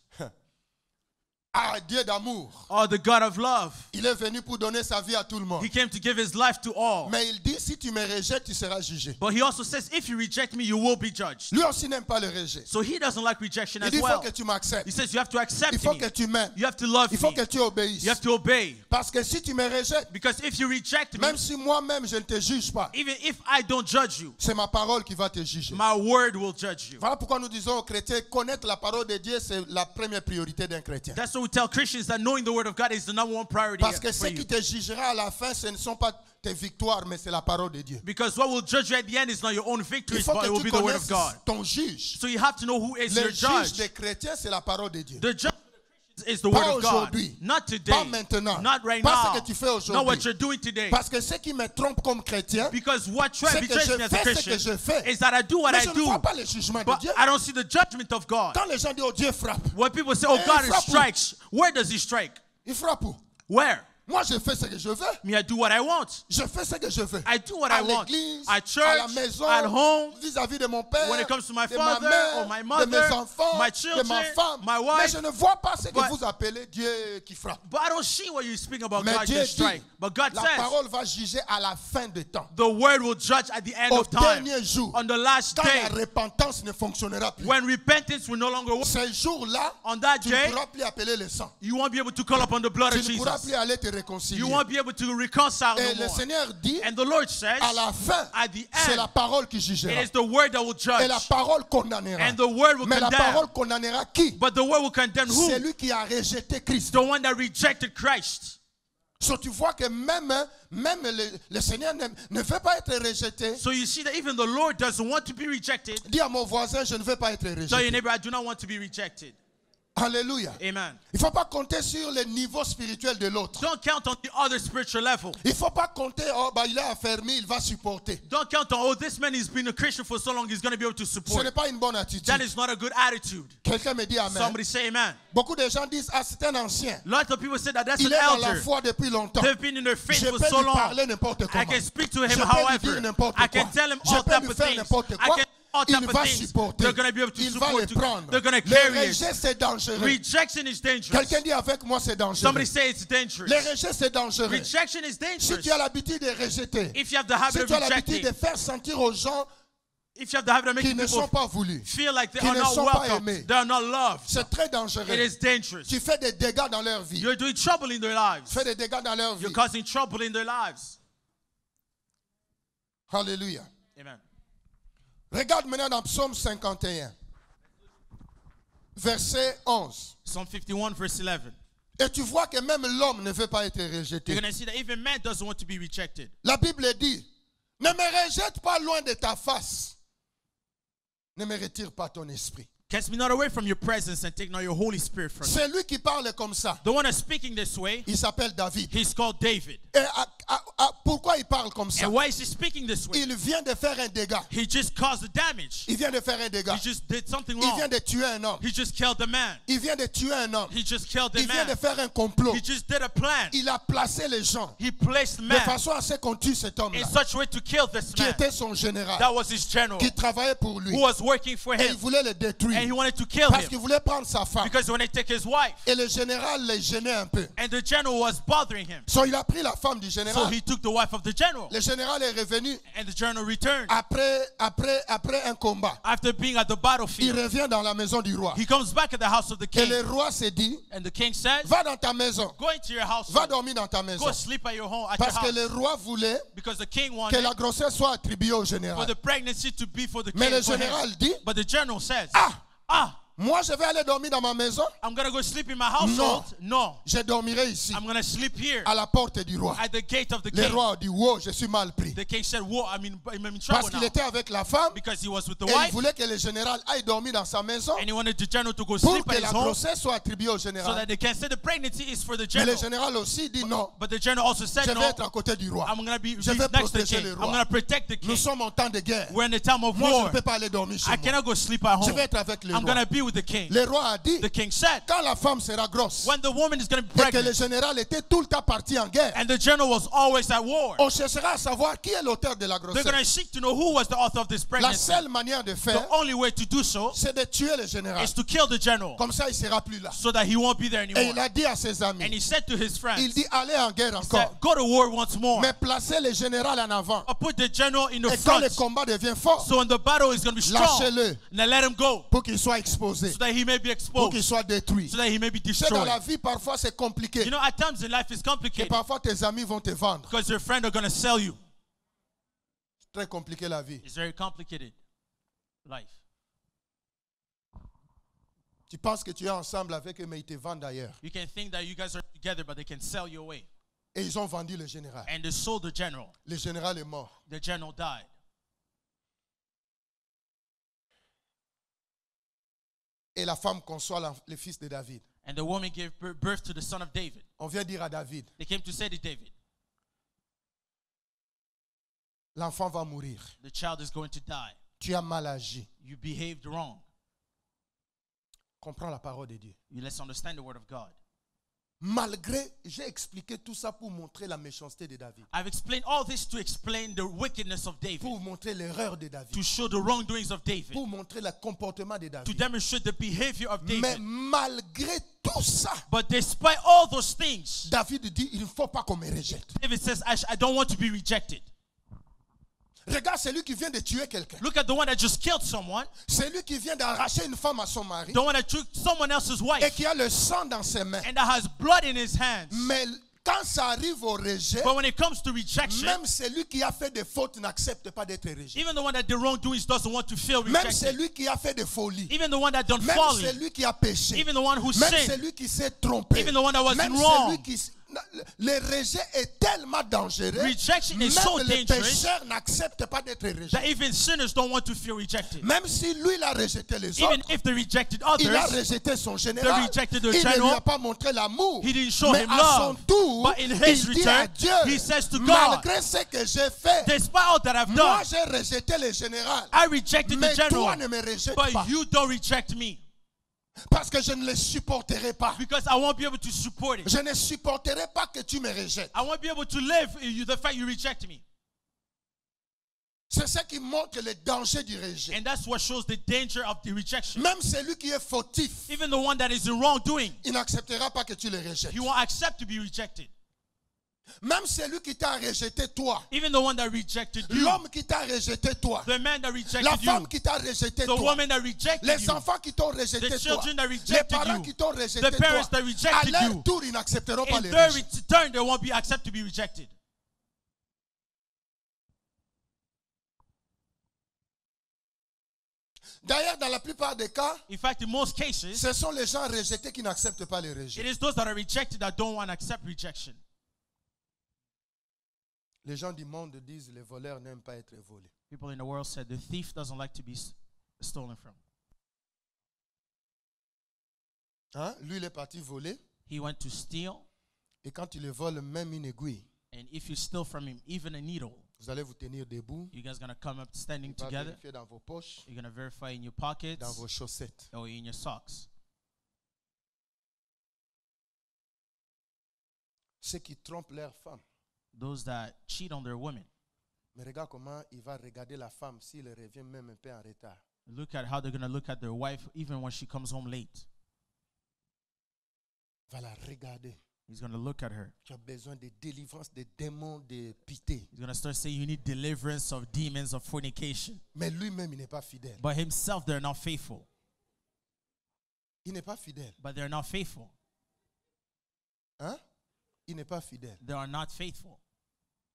Ah, Dieu d'amour. Oh, the God of love. Il est venu pour donner sa vie à tout le monde. He came to give his life to all. Mais il dit, si tu me rejettes, tu seras jugé. But he also says, if you reject me, you will be judged. Lui aussi n'aime pas le rejet. So he doesn't like rejection Il as dit, il faut well. que tu m'acceptes. He says, you have to accept Il faut me. que tu m'aimes. You have to love Il faut me. que tu obéisses. You have to obey. Parce que si tu me rejettes, Because if you reject me, même si moi-même je ne te juge pas, even if I don't judge you, c'est ma parole qui va te juger. my word will judge you. Voilà pourquoi nous disons aux chrétiens, connaître la parole de Dieu, c'est la première priorité d'un chrétien. That's why we tell Christians that knowing the word of God is the number one priority Parce que for ce qui you. te jugera à la fin, ce ne sont pas tes victoires, mais c'est la parole de Dieu. Because what will judge you at the end is not your own Il victories, faut but it que will tu be the word connaisses of God. ton juge. So you have to know who is Le your juge judge. des chrétiens, c'est la parole de Dieu. The judge is the Pas word of God. aujourd'hui. Not today. Pas maintenant. Not right Pas now. ce que tu fais Not aujourd'hui. what you're doing today. Parce que ce qui me trompe comme chrétien, Because what c'est que betrays je me as a fais ce Christian que je fais. is that I do what Mais I je ne do, vois pas le jugement de but Dieu. I don't see the judgment of God. Quand les gens disent, oh Dieu frappe, When people say, oh, Eh, God frappe où? strikes, where does he strike? il frappe où? Where? Moi, je fais ce que je veux. Me, I do what I want. Je fais ce que je veux. I do what à I want. l'église, At à church, la maison, at home, vis-à-vis de mon père, when it comes to my de ma father mère, or my de mother, mes enfants, my de children, ma femme. my Mais wife. je ne vois pas ce que But- vous appelez Dieu qui frappe. But I don't see what you're speaking about Mais God Dieu just strike. dit, But God La says parole va juger à la fin des temps. the word will judge at the end Au of time. dernier jour, On the last quand day, la repentance ne fonctionnera plus. when repentance will no longer work, Ces jours-là, on that tu ne day, pourras plus appeler le sang. you won't be able to call upon the blood Tu of ne pourras Jesus. plus aller te réconcilier. You won't be able to reconcile Et no le more. Seigneur dit, And the Lord says, à la fin, at the c'est la end, parole qui it jugera. is the word that will Et la judge. parole condamnera. And the word will Mais la condemn. parole condamnera qui? But the word will condemn who? Celui qui a rejeté Christ. The one that rejected Christ. So tu vois que même le Seigneur ne veut pas être rejeté. So you see that even the Lord doesn't want to be rejected. Dis à mon voisin, je ne veux pas être Tell your rejeté. neighbor, I do not want to be rejected. Alléluia. Amen. Il ne faut pas compter sur le niveau spirituel de l'autre. Don't count on the other spiritual level. Il ne faut pas compter, oh, bah, il est affermi, il va supporter. Don't count on, oh, this man has been a Christian for so long, he's going to be able to Ce support. n'est pas une bonne attitude. That is not a good attitude. Quelqu'un me dit amen. Somebody say amen. Beaucoup de gens disent, ah, c'est un ancien. Lots of people say that that's Il an est dans la elder. foi depuis longtemps. They've been in their faith Je for peux so lui long. parler n'importe I comment. can speak to him Je peux lui however. dire n'importe I can quoi. tell him Je all peux type lui of faire things. n'importe I quoi. can all Il type of va things. supporter. They're going to be able to Il va le support you. prendre. They're going to Le carry rejet, it. c'est dangereux. Rejection is dangerous. Quelqu'un dit avec moi, c'est dangereux. Somebody say it's dangerous. Le rejet, c'est dangereux. Rejection is Si dangerous. tu as l'habitude de rejeter, If you have the habit si of tu as l'habitude rejecting, de faire sentir aux gens if you have the habit of qui making ne sont people pas voulus, feel like they qui are ne not sont pas welcome, aimés, they are not loved, c'est très dangereux. it is dangerous. Tu fais des dégâts dans leur vie. You're doing trouble in their lives. Tu fais des dégâts dans leur vie. You're causing trouble in their lives. Alléluia. Amen. Regarde maintenant dans Psaume 51, verset 11. Psalm 51 verse 11. Et tu vois que même l'homme ne veut pas être You're rejeté. going to see that even man doesn't want to be rejected. La Bible dit, ne me rejette pas loin de ta face. Ne me retire pas ton esprit. Cast me not away from your presence and take not your Holy Spirit from me. C'est lui qui parle comme ça. The one that's speaking this way, Il s'appelle David. he's called David. Et pourquoi il parle comme ça? And why is he speaking this way? Il vient de faire un dégât. He just caused the damage. Il vient de faire un dégât. He just did something Il vient wrong. de tuer un homme. He just killed a man. Il vient de tuer un homme. He just killed a Il vient de man. faire un complot. He just did a plan. Il a placé les gens He placed de man façon à ce qu'on tue cet in homme-là, such a way to kill this qui man. était son général, That was his general qui travaillait pour lui. who was working for Et il him. voulait le And détruire he wanted to kill parce him qu'il voulait prendre sa femme. because when they take his wife, Et le général les gênait un peu. and the general was bothering him. So il a pris la femme du So général. he took the wife of the general. Le général est revenu And the general returned. après un combat. After being at the Il battlefield, revient dans la maison du roi. he comes back at the house of the Et king. le roi s'est dit, And the king says, va dans ta maison. go into your house. Va dormir dans ta maison. Go sleep at your home, at Parce your que house. le roi voulait Because the king que wanted la grossesse soit attribuée au for général. the pregnancy to be for the Mais king. le for him. général dit, But the general says, ah, moi je vais aller dormir dans ma maison. I'm going to go sleep in my household. No. Je dormirai ici, I'm going to sleep here à la porte du roi. at the gate of the Le king. roi a dit, wow, je suis mal pris. The king said, whoa, I'm in trouble Parce qu'il now. était avec la femme Because he was with the et il wife. voulait que le général aille dormir dans sa maison And he wanted the general to go pour sleep que at la his home grossesse soit attribuée au so général. that they can say the pregnancy is for the Mais le general. général aussi dit non, But the general also said, je vais no, être à côté du roi. I'm going to be Je vais next to the protéger king. le I'm roi. going to protect the Nous king. sommes en temps de guerre. We're in the time of Moi, je ne war. peux pas aller dormir chez I moi. cannot go sleep at Je home. vais être avec le I'm going roi. to be with the king. Le roi a dit, The king said, quand la femme sera grosse when the woman is going to be et que le pregnant, général était tout le temps parti en guerre, and the general was always at war, on cherchera à savoir qui est l'auteur de la they're going to grossesse. seek to know who was the author of this La pregnancy. seule manière de The faire, only way to do so c'est de tuer le général. is to kill the general Comme ça, il ne sera plus là. so that he won't be there Et anymore. il a dit à ses And amis, he said to his friends, il dit, allez en guerre he said, encore, go to war once more. mais placez le général en avant. Or put the general in the Et quand front. le combat devient fort, So when the battle is going to be strong, lâchez-le now let him go pour qu'il soit exposé, so that he may be pour qu'il exposed, soit détruit. so that he may be Tu sais, dans destroyed. la vie, parfois, c'est compliqué. You know, at times in life it's Et complicated parfois, tes amis vont te vendre. because your friends are going to sell you. C'est très compliqué la vie. It's very complicated life. Tu penses que tu es ensemble avec eux, mais ils te vendent ailleurs. You can think that you guys are together, but they can sell you away. Et ils ont vendu le général. And they sold the general. Le général est mort. The general died. Et la femme conçoit le fils de David. And the woman gave birth to the son of David. On vient dire à David, They came to say to David, l'enfant va mourir. the child is going to die. Tu as mal agi. You behaved wrong. Comprends la parole de Dieu. Let's understand the word of God. Malgré, j'ai expliqué tout ça pour montrer la méchanceté de David. I've explained all this to explain the wickedness of David, Pour montrer l'erreur de David. to show the wrongdoings of David, Pour montrer le comportement de to David. demonstrate the behavior of Mais David. malgré tout ça, But despite all those things, David dit, il ne faut pas qu'on me rejette. David says, I don't want to be rejected. Regarde celui qui vient de tuer quelqu'un. Look at the one that just killed someone, Celui qui vient d'arracher une femme à son mari the one that took someone else's et wife, qui a le sang dans ses mains. and that has blood in his hands. Mais quand ça arrive au rejet, But when it comes to rejection, même celui qui a fait des fautes n'accepte pas d'être rejeté. even the one that did wrongdoings doesn't want to feel Même rejected. celui qui a fait des folies. Even the one that done Même folly, celui qui a péché. even the one who Même sinned, celui qui s'est trompé. even the one that was Même wrong. celui qui... Le rejet est tellement dangereux. Rejection is Même so les dangerous pécheurs n'acceptent pas d'être that rejetés. even sinners don't want to feel rejected. Même si lui, il a rejeté les Even autres, if they rejected il a others, rejeté son they général. rejected the Il ne lui a general. pas montré l'amour. He didn't show Mais him à son love. tour, But in his il dit à return, Dieu, he says to God, malgré ce que j'ai fait, despite all that I've moi done, j'ai rejeté le général. I rejected Mais the toi general, ne me rejettes but pas. you don't reject me Parce que je ne le supporterai pas. because I won't be able to support it. Je ne supporterai pas que tu me rejettes. I won't be able to live the fact you reject me. C'est ce qui montre le danger du rejet. And that's what shows the danger of the rejection. Même celui qui est fautif, Even the one that is in wrongdoing, il n'acceptera pas que tu le rejettes. he won't accept to be rejected. Même celui qui t'a rejeté toi, Even the one that rejected you, l'homme qui t'a rejeté toi, the man that la rejected femme you, qui t'a rejeté the toi, woman that rejected les you, enfants qui t'ont rejeté the toi, children that les rejected parents you, qui t'ont rejeté the parents toi, that à rejected leur you, tour, ils n'accepteront pas in les their rejets. return, they won't be accepted to be rejected. D'ailleurs, dans la plupart des cas, In fact, in most cases, ce sont les gens rejetés qui n'acceptent pas les rejets. it is those that are rejected that don't want to accept rejection. Les gens du monde disent les voleurs n'aiment pas être volés. People in the world said the thief doesn't like to be stolen from. Hein? Lui, il est parti voler. He went to steal, Et quand il le vole, même une aiguille, and if you steal from him even a needle, vous allez vous tenir debout. you guys going to come up standing Il va together. vérifier dans vos poches, You're going to verify in your dans pockets vos chaussettes. or in your socks. Ceux qui trompent leurs femmes. Those that cheat on their women. Mais regarde comment il va regarder la femme s'il revient même un peu en retard. Look at how they're going to look at their wife even when she comes home late. Va la regarder. He's going to look at her. Tu as besoin de délivrance des démons de pitié. He's going to start saying you need deliverance of demons of fornication. Mais lui-même, il n'est pas fidèle. But himself, they're not faithful. Il n'est pas fidèle. But they're not faithful. Hein? Il n'est pas fidèle. They are not faithful.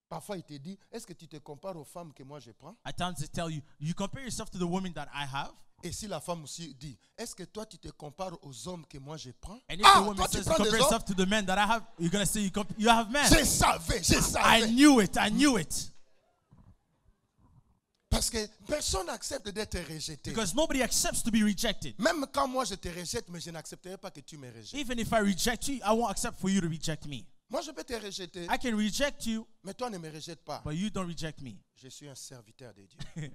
Parfois, il te dit, est-ce que tu te compares aux femmes que moi je prends? At times they tell you, you compare yourself to the women that I have. Et si la femme aussi dit, est-ce que toi tu te compares aux hommes que moi je prends? And if Ah, the woman toi tu says you prends compare des hommes? yourself to the men that I have, you're going to say you have men. Je savais, je I savais. knew it. I knew it. Parce que personne n'accepte d'être rejeté. Because nobody accepts to be rejected. Même quand moi je te rejette, mais je n'accepterai pas que tu me rejettes. Even if I reject you, I won't accept for you to reject me. Moi je peux te rejeter, I can reject you, mais toi ne me rejettes pas. but you don't reject me. Je suis un serviteur de Dieu,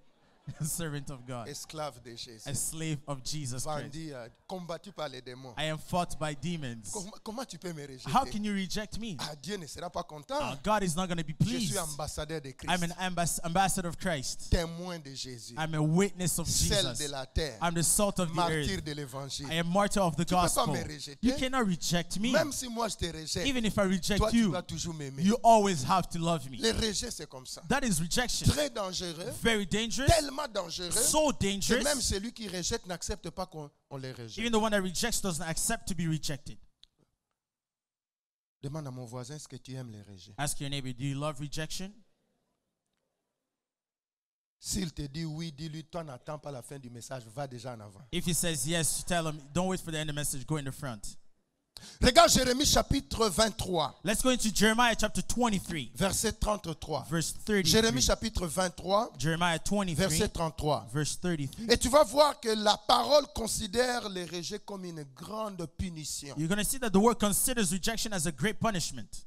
A servant of God, esclave de Jésus, a slave of Jesus Christ. bandit, combattu par les démons. I am fought by demons. Comment tu peux me rejeter? How can you reject me? Ah, Dieu ne sera pas content. God is not going to be Je pleased. suis ambassadeur de I'm Christ, an ambassador of Christ. témoin de Jésus, I'm a witness of sel Jesus. de la terre, I'm the salt of the martyr earth. de l'évangile. I am martyr of the Tu peux pas gospel. me rejeter. You cannot reject me. Même si moi je te rejette, Even if I toi reject tu you, dois toujours m'aimer. you always have to love me. Le rejet c'est comme ça. That is rejection. Très dangereux, Very dangerous. tellement dangereux So que même dangerous. celui qui rejette n'accepte pas qu'on les rejette. Even the one that rejects doesn't accept to be rejected. Demande à mon voisin, est-ce que tu aimes les rejets? Ask your neighbor, do you love rejection? S'il te dit oui, dis-lui, toi n'attends pas la fin du message, va déjà en avant. If he says yes, tell him, don't wait for the end of the message, go in the front. Regarde Jérémie chapitre 23, Let's go into Jeremiah chapter 23, verset 33. verse 33. Jérémie chapitre 23, Jeremiah 23, verset 33. verse 33. Et tu vas voir que la parole considère les rejets comme une grande punition. You're going to see that the word considers rejection as a great punishment.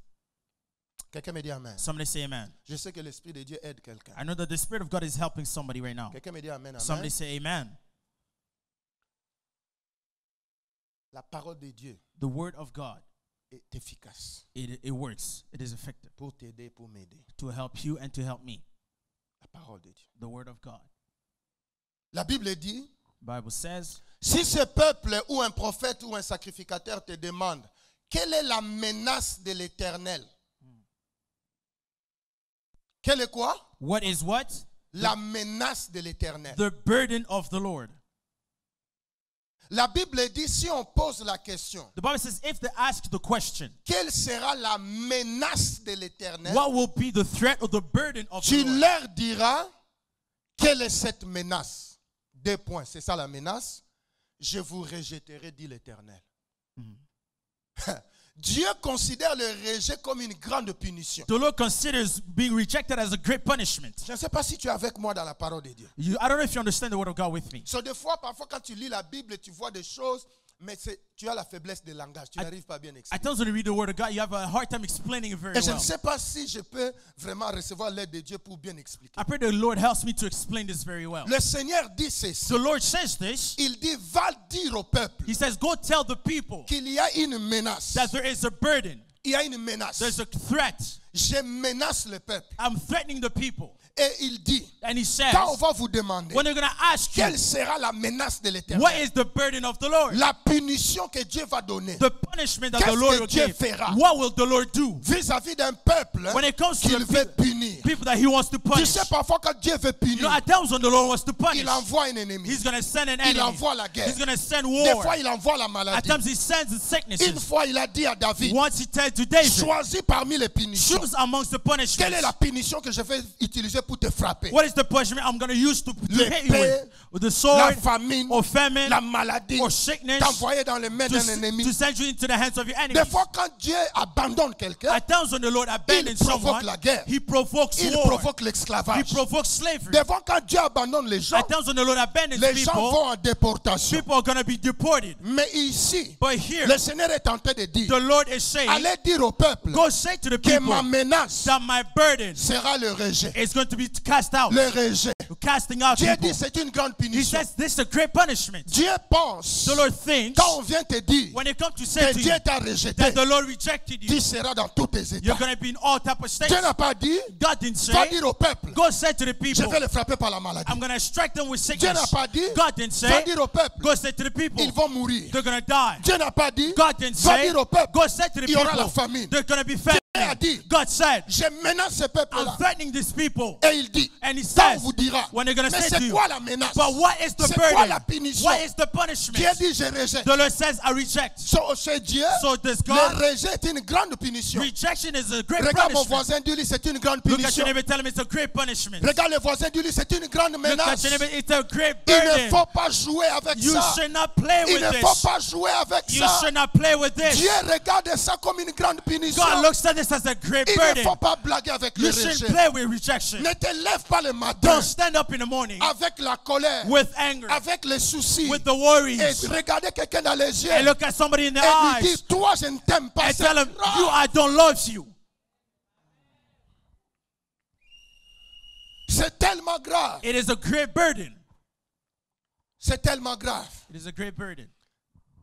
Quelqu'un me dit amen. Somebody say amen. Je sais que l'Esprit de Dieu aide quelqu'un. I know that the Spirit of God is helping somebody right now. Quelqu'un me dit amen, amen. Somebody say amen. La parole de Dieu The word of God est efficace it works. It is effective pour t'aider, pour m'aider. to help you and to help me. La parole de Dieu. The word of God. La Bible dit, Bible says, si ce peuple ou un prophète ou un sacrificateur te demande, quelle est la menace de l'Éternel? Quelle est quoi? what is what? La menace de l'Éternel. The burden of the Lord. La Bible dit, si on pose la question, The Bible says, if they ask the question, quelle sera la menace de l'Éternel? what will be the threat or the burden of Tu the Lord? leur diras, quelle est cette menace? 2 points, c'est ça la menace. Je vous rejetterai, dit l'Éternel. Dieu considère le rejet comme une grande punition. The Lord considers being rejected as a great punishment. Je ne sais pas si tu es avec moi dans la parole de Dieu. I don't know if you understand the word of God with me. So, des fois, parfois, quand tu lis la Bible, tu vois des choses, mais tu as la faiblesse de langage. Tu n'arrives pas bien à At expliquer. times when you read the word of God, you have a hard time explaining it very Et je ne well. sais pas si je peux vraiment recevoir l'aide de Dieu pour bien expliquer. I pray the Lord helps me to explain this very well. Le Seigneur dit ceci. The Lord says this. Il dit, va dire au peuple He says, go tell the people qu'il y a une menace. that there is a burden. Il y a une menace. There's a threat. Je menace le peuple. I'm threatening the people. Et il dit, And he says, quand on va vous demander, when they're going to ask you, quelle sera la menace de l'Éternel? what is the burden of the Lord? La punition que Dieu va donner The punishment that the Qu'est-ce Lord que will Dieu give. fera? What will the Lord do? vis-à-vis d'un peuple When it comes to qu'il the veut punir. people that he wants to Tu punish. sais, parfois quand Dieu veut You know, punir, at times when the Lord wants to punish, il envoie un ennemi. he's going to send an Il enemy. envoie la guerre. He's going to send Des war. fois, il envoie la At maladie. times he sends the sicknesses. Une fois, il a dit à David, Once he tells to David, choisis parmi les punitions. choose amongst the punishments. Quelle est la punition que je vais utiliser pour te frapper? What is the punishment I'm going to use to hit you L'épée, with the La sword famine, or famine la maladie, or sickness t'envoyer dans les mains d'un ennemi. to send you into the hands of your Des enemies. fois, quand Dieu abandonne quelqu'un, At times when the Lord abandons il provoque someone, la guerre. he provokes il war. provoque He l'esclavage. provokes slavery. Des fois, quand Dieu abandonne les gens, At times when the Lord abandons les gens people, vont en déportation. people are going to be deported. Mais ici, But here, le Seigneur est en train de dire, the Lord is saying, allez dire au peuple go say to the que ma people menace that my burden sera le rejet. is going to be cast out. Le rejet. Casting out Dieu people. dit c'est une grande He punition. says this is a great punishment. Dieu pense, The Lord thinks quand on vient te dire when it comes to say que to Dieu you t'a rejeté, that the Lord rejected tu you, seras dans tous tes you're états. going to be in all type of states. Dieu n'a pas dit, God didn't va say, dire au peuple, go say to the je people, vais les frapper par la maladie. I'm going to strike them with Dieu n'a sickness. pas dit, God didn't va say, dire au peuple, go say to the people, ils vont mourir. they're going to die. Dieu n'a pas dit, God didn't va say, dire au peuple, go say to the il y aura la people, famine. they're going to be Dieu a famine. dit, God said, je menace ce I'm peuple-là. threatening these people. Et il dit, And he quand on says, vous dira, when they're going to mais say to c'est you, quoi la menace? but what is the C'est quoi la burden? punition? What is the Dieu punishment? dit, je rejette. The Lord says, I reject. Chez Dieu, So does le God, rejet est une grande punition. rejection is a great Regarde mon punishment. voisin, dis-lui, c'est une grande Look at punition. your neighbor, tell him it's a great punishment. Regarde le voisin, dis-lui, c'est une grande Look at menace. your neighbor, it's a great Il ne burden. faut pas jouer avec You ça. should not play Il with ne faut this. pas jouer avec You ça. should not play with this. Dieu regarde ça comme une grande punition. God looks at this as a great Il ne burden. faut pas blaguer avec le You shouldn't rejet. play with rejection. Ne te lève pas le matin Don't stand up in the morning avec la colère, with anger, avec les soucis, with the worries, et regarder quelqu'un dans les yeux and look at somebody in the et lui eyes dire, toi je ne t'aime pas. and C'est tell him, grave. you, I don't love you. C'est tellement grave. It is a great burden. C'est tellement grave. It is a great burden.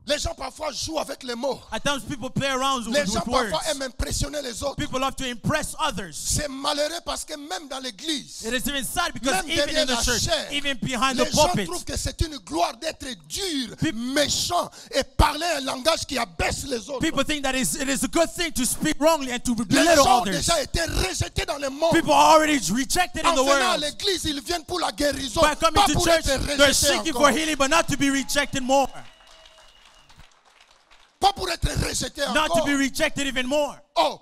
Les gens parfois jouent avec les mots. At times people play around Les with gens words. parfois aiment impressionner les autres. People love to impress others. C'est malheureux parce que même dans l'église, It is even sad because même even derrière in the la church, chair, even behind les the gens pulpit, trouvent que c'est une gloire d'être dur, méchant et parler un langage qui abaisse les autres. people think that it is a good thing to speak wrongly and to Les belittle gens ont others. déjà été rejetés dans le monde. People are already rejected in En the venant à world. l'église, ils viennent pour la guérison, By coming pas to pour church, être they're rejetés seeking for encore. healing, but not to be rejected more. Pas pour être rejetés Not to encore. be rejected even more. Oh,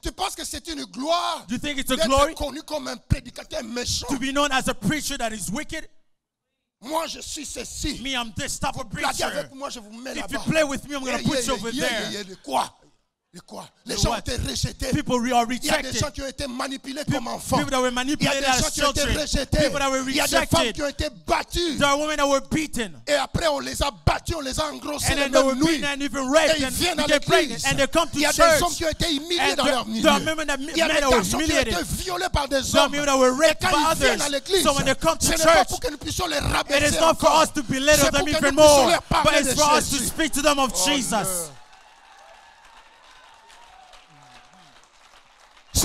tu penses que c'est une gloire Do you think it's a glory d'être connu comme un prédicateur méchant? to be known as a preacher that is wicked? Moi, je suis ceci. Me, I'm this type of Blaguez preacher. avec moi, je vous mets If you là-bas. play with me, I'm going to put you over there. De quoi? De quoi? Les The gens ont what? été rejetés. People are Il y a des rejected. gens qui ont été manipulés comme enfants. People that were Il y a manipulated des gens as qui ont été children. rejetés. People that were Il y a des femmes rejected. qui ont été battues. There are women that were beaten. Et après, on les a battus, on les a engrossés And les then they were mêmes nuits. beaten and even Et raped ils and viennent à became pregnant. l'église. And they come to Il y a des church. hommes qui ont été humiliés And dans leur milieu. there are women that, Il y a men des that were garçons qui ont été humiliated. violés par des There are hommes. men that were Et raped quand by ils viennent à others. l'église, So when they come to ce n'est pas church, pour que nous puissions les it rabaisser is not for encore. us to belittle C'est them pour que even nous puissions more, leur but parler it's de for us to Jésus. speak to them of Oh, Jesus. Dieu.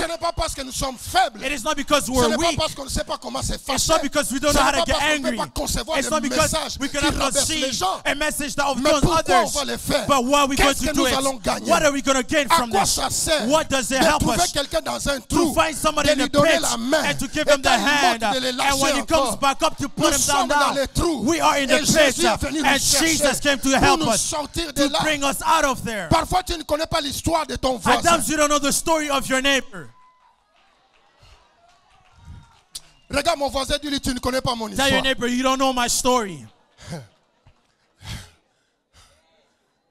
Ce n'est pas parce que nous sommes faibles. It is not because Ce we're n'est pas weak. parce qu'on ne sait pas comment se It's fâcher. not because we don't Ce know how n'est to pas get parce qu'on ne peut angry. pas concevoir It's le not because message we qui cannot renverse les conceive gens. a message that Mais overturns pourquoi on others. va le faire? But why are we going Qu'est-ce to que do nous allons it? gagner? What are we going to gain À from quoi this? ça sert What does it de help trouver us? quelqu'un dans un To trou, find somebody de in lui the donner pit la main, and to give et him the quand il hand, monte, de les and lâcher when he comes encore. back up to put Nous him sommes down, dans les trous. we are in the Et Jésus pit, est venu nous and chercher Jesus came to pour help nous us, sortir de to là. bring us out of there. Parfois, tu ne connais pas l'histoire de ton At voisin. times you don't know the story of your neighbor. Regarde mon voisin, dis-lui, tu ne connais pas mon Tell your histoire. neighbor, you don't know my story.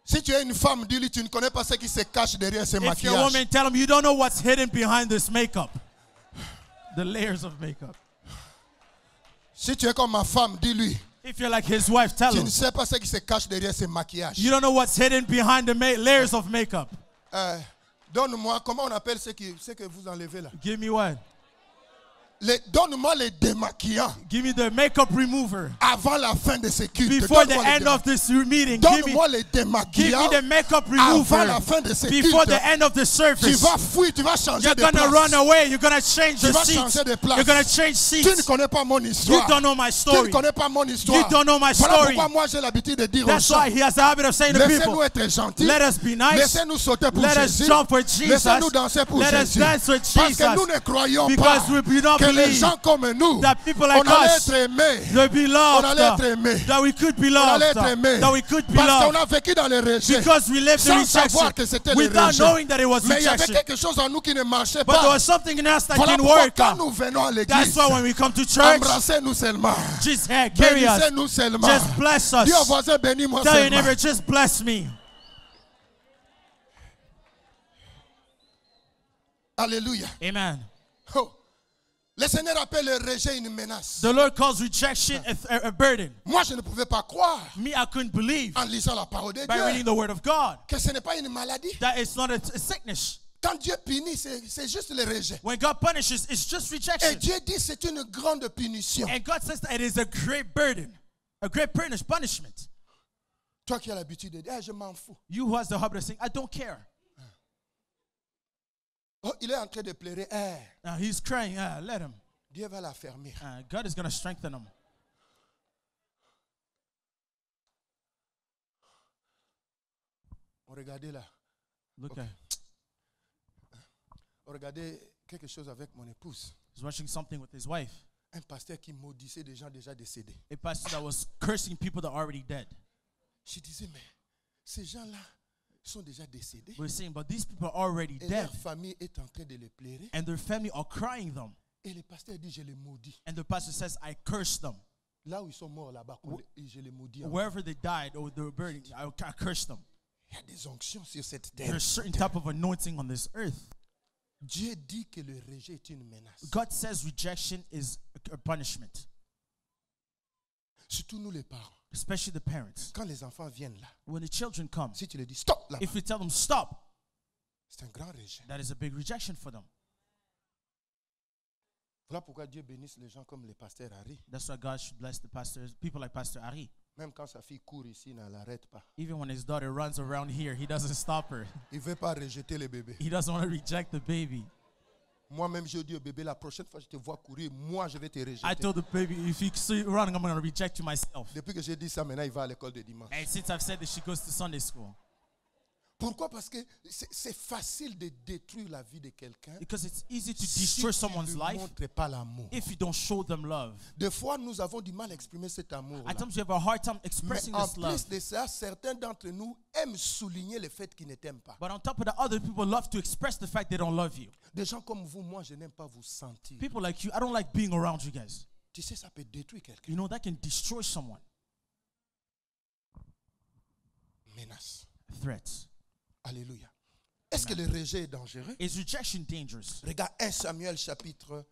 Si tu es une femme, dis-lui, tu ne connais pas ce qui se cache derrière ce If you're a maquillage. woman, tell him you don't know what's hidden behind this makeup. The layers of makeup. Si tu es comme ma femme, dis-lui, If you're like his wife, tell tu him ne sais pas ce qui se cache derrière ce maquillage. you don't know what's hidden behind the layers of makeup. Donne-moi, comment on appelle ce que vous enlevez là? Give me what? Donne-moi les démaquillants Give me the makeup remover. avant la fin de ce culte. Before the Donne-moi les end of this meeting, give me Donne-moi les the démaquillants makeup avant la remover. fin de ce Before culte. the end of the Tu service. vas fuir, tu vas changer You're de gonna run place. away. You're gonna change Tu the vas seats. changer de place. You're gonna change Tu ne seats. connais pas mon You histoire. don't know my Tu story. ne connais pas mon histoire. You don't know my Voilà story. pourquoi moi j'ai l'habitude de dire aux That's gens, why he has the habit of saying to laissez-nous people, être gentils. let us be nice. Laissez-nous sauter pour Let us Jésus. jump for Jesus. Laissez-nous danser pour Let us Jésus. dance for Parce que nous Jesus. ne croyons Because pas we do not que les believe gens comme nous, that people like on allait us, être aimés. they be On loved. allait être aimés. That we could be On loved. allait être aimés. That we could be Parce qu'on loved. a vécu dans les rejets. Because we lived in Sans savoir que rejection. c'était les Without rejets. knowing that it was Mais il y avait rejection. quelque chose en nous qui ne marchait But there pas. was something in us that Voilà didn't pourquoi work. quand nous venons à That's l'église, why when we come to church, embrassez-nous seulement. just carry us. Bénissez-nous seulement. Just bless us. Dis au voisin, bénis-moi Tell your seulement. neighbor, just bless me. Alléluia. Amen. Oh. Le Seigneur appelle le rejet une menace. The Lord calls rejection a burden. Moi, je ne pouvais pas croire, Me, I couldn't believe en lisant la parole de by reading Dieu, the word of God que ce n'est pas une maladie. that it's not a sickness. Quand Dieu punit, c'est juste le rejet. When God punishes, it's just Et rejection. Dieu dit c'est une grande punition. And God says that it is a great burden, a great punishment. Toi qui as l'habitude de dire, je m'en fous. You who has the habit of saying, I don't care. Oh, il est en train de pleurer. Now he's crying, let him. Dieu va la fermer. God is going to strengthen him. Regardez là. Look at Regardez quelque chose avec mon épouse. he's watching something with his wife. Un pasteur qui maudissait des gens déjà décédés. A pastor that was cursing people that are already dead. Je disais, mais ces gens-là sont déjà décédés. We're saying, but these people are already Et dead. leur famille est en train de les pleurer. And their family are crying them. Et le pasteur dit, je les maudis. And the pastor says, I curse them. Là où ils sont morts là-bas, je les maudis. Wherever they died or they were buried, I curse them. Il y a des onctions sur cette terre. There's a certain type of anointing on this earth. Dieu dit que le rejet est une menace. God says rejection is a punishment, Surtout nous les parents. especially the parents. Quand les enfants viennent là, When the children come, si tu leur dis stop là, if we tell them stop, c'est un grand rejet. that is a big rejection for them. Voilà pourquoi Dieu bénisse les gens comme le pasteur Harry. That's why God should bless the pastors, people like Pastor Ari. Même quand sa fille court ici, il ne l'arrête pas. Even when his daughter runs around here, he doesn't stop her. Il ne veut pas rejeter le bébé. He doesn't want to reject the baby. Moi-même, je dis au bébé, la prochaine fois que je te vois courir, moi, je vais te I rejeter. told the baby, if you see running, I'm going to reject you myself. Depuis que j'ai dit ça, maintenant, il va à l'école de dimanche. And since I've said that, she goes to Sunday school. Pourquoi? Parce que c'est facile de détruire la vie de quelqu'un Because it's easy to si destroy tu someone's ne life montres pas l'amour. if you don't show them love. Des fois, nous avons du mal à exprimer cet amour. At times we have a hard time expressing Mais en this love. plus de ça, certains d'entre nous aiment souligner le fait qu'ils ne t'aiment pas. But on top of that, other people love to express the fact they don't love you. Des gens comme vous, moi, je n'aime pas vous sentir. People like you, I don't like being around you guys. Tu sais, ça peut détruire quelqu'un. You know, that can destroy someone. Menace. Threats. Alléluia. Est-ce que le rejet est dangereux? Is rejection dangerous? Regarde 1 Samuel chapitre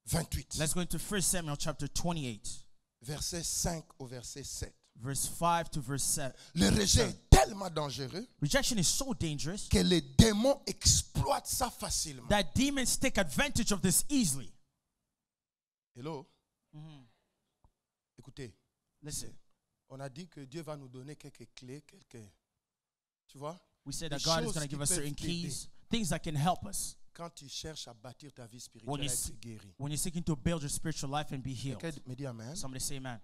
28. Let's go into 1 Samuel chapter 28, Verset 5 au verset 7. verse 5 to verse 7. Le rejet est tellement dangereux Rejection is so dangerous que les démons exploitent ça facilement. that demons take advantage of this easily. Hello? Écoutez, Listen, on a dit que Dieu va nous donner quelques clés, tu vois? we said Des that God is choses going to qui give us peuvent certain t'aider. keys, things that can help us. quand tu cherches à bâtir ta vie when spirituelle, you à see- être guéri. when you're seeking to build your spiritual life and be healed. Quelqu'un me dit amen. Somebody say amen.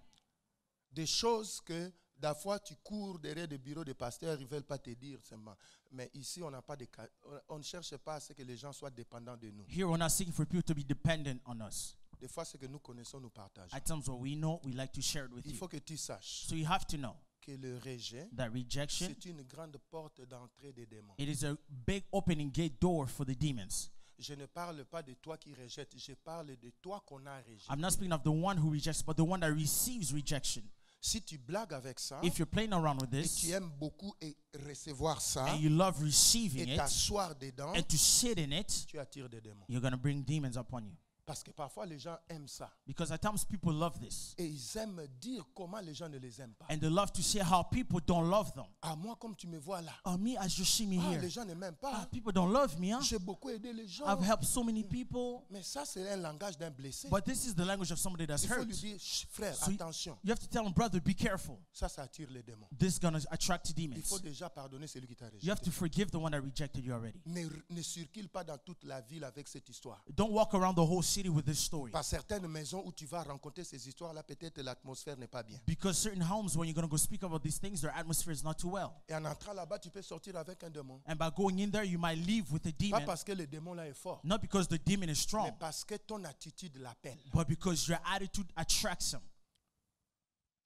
Des choses que, des fois, tu cours derrière des bureaux de pasteurs, ils ne veulent pas te dire seulement. Mais ici, on n'a pas de cas. On ne cherche pas à ce que les gens soient dépendants de nous. Here we're not seeking for people to be dependent on us. Des fois, ce que nous connaissons, nous partageons. At times what we know, we like to share it with Il you. faut que tu saches So you have to know que le rejet, that rejection, c'est une grande porte d'entrée des démons. it is a big opening gate door for the demons. Je ne parle pas de toi qui rejette, je parle de toi qu'on a rejeté. I'm not speaking of the one who rejects, but the one that receives rejection. Si tu blagues avec ça, If you're playing around with et this, tu aimes beaucoup et recevoir ça, and you love receiving et it, t'asseoir dedans, and to sit in it, tu attires des démons. you're going to bring demons upon you. Parce que parfois, les gens aiment ça. Because at times people love this. Et ils aiment dire comment les gens ne les aiment pas. And they love to see how people don't love them. Ah, moi, comme tu me vois là, Me, as you see me ah, here, les gens ne m'aiment pas. people don't love me. Huh? J'ai beaucoup aidé les gens. I've helped so many people. Mais ça, c'est un langage d'un blessé. But this is the language of somebody that's Il faut hurt. lui dire, Chut, frère, So attention. you have to tell him, brother, be careful. Ça attire les démons. This is going to attract Il faut demons. déjà pardonner celui qui t'a You have rejeté. to forgive the one that rejected you already. Ne circule pas dans toute la ville avec cette histoire. Don't walk around the whole city with this story. Par certaines maisons où tu vas rencontrer ces histoires-là, peut-être l'atmosphère n'est pas bien. Because certain homes, when you're going to go speak about these things, their atmosphere is not too well. Et en entrant là-bas, tu peux sortir avec un démon. And by going in there, you might leave with a Pas demon. parce que le démon là est fort, Not because the demon is mais strong, parce que ton attitude l'appelle. but because your attitude attracts him.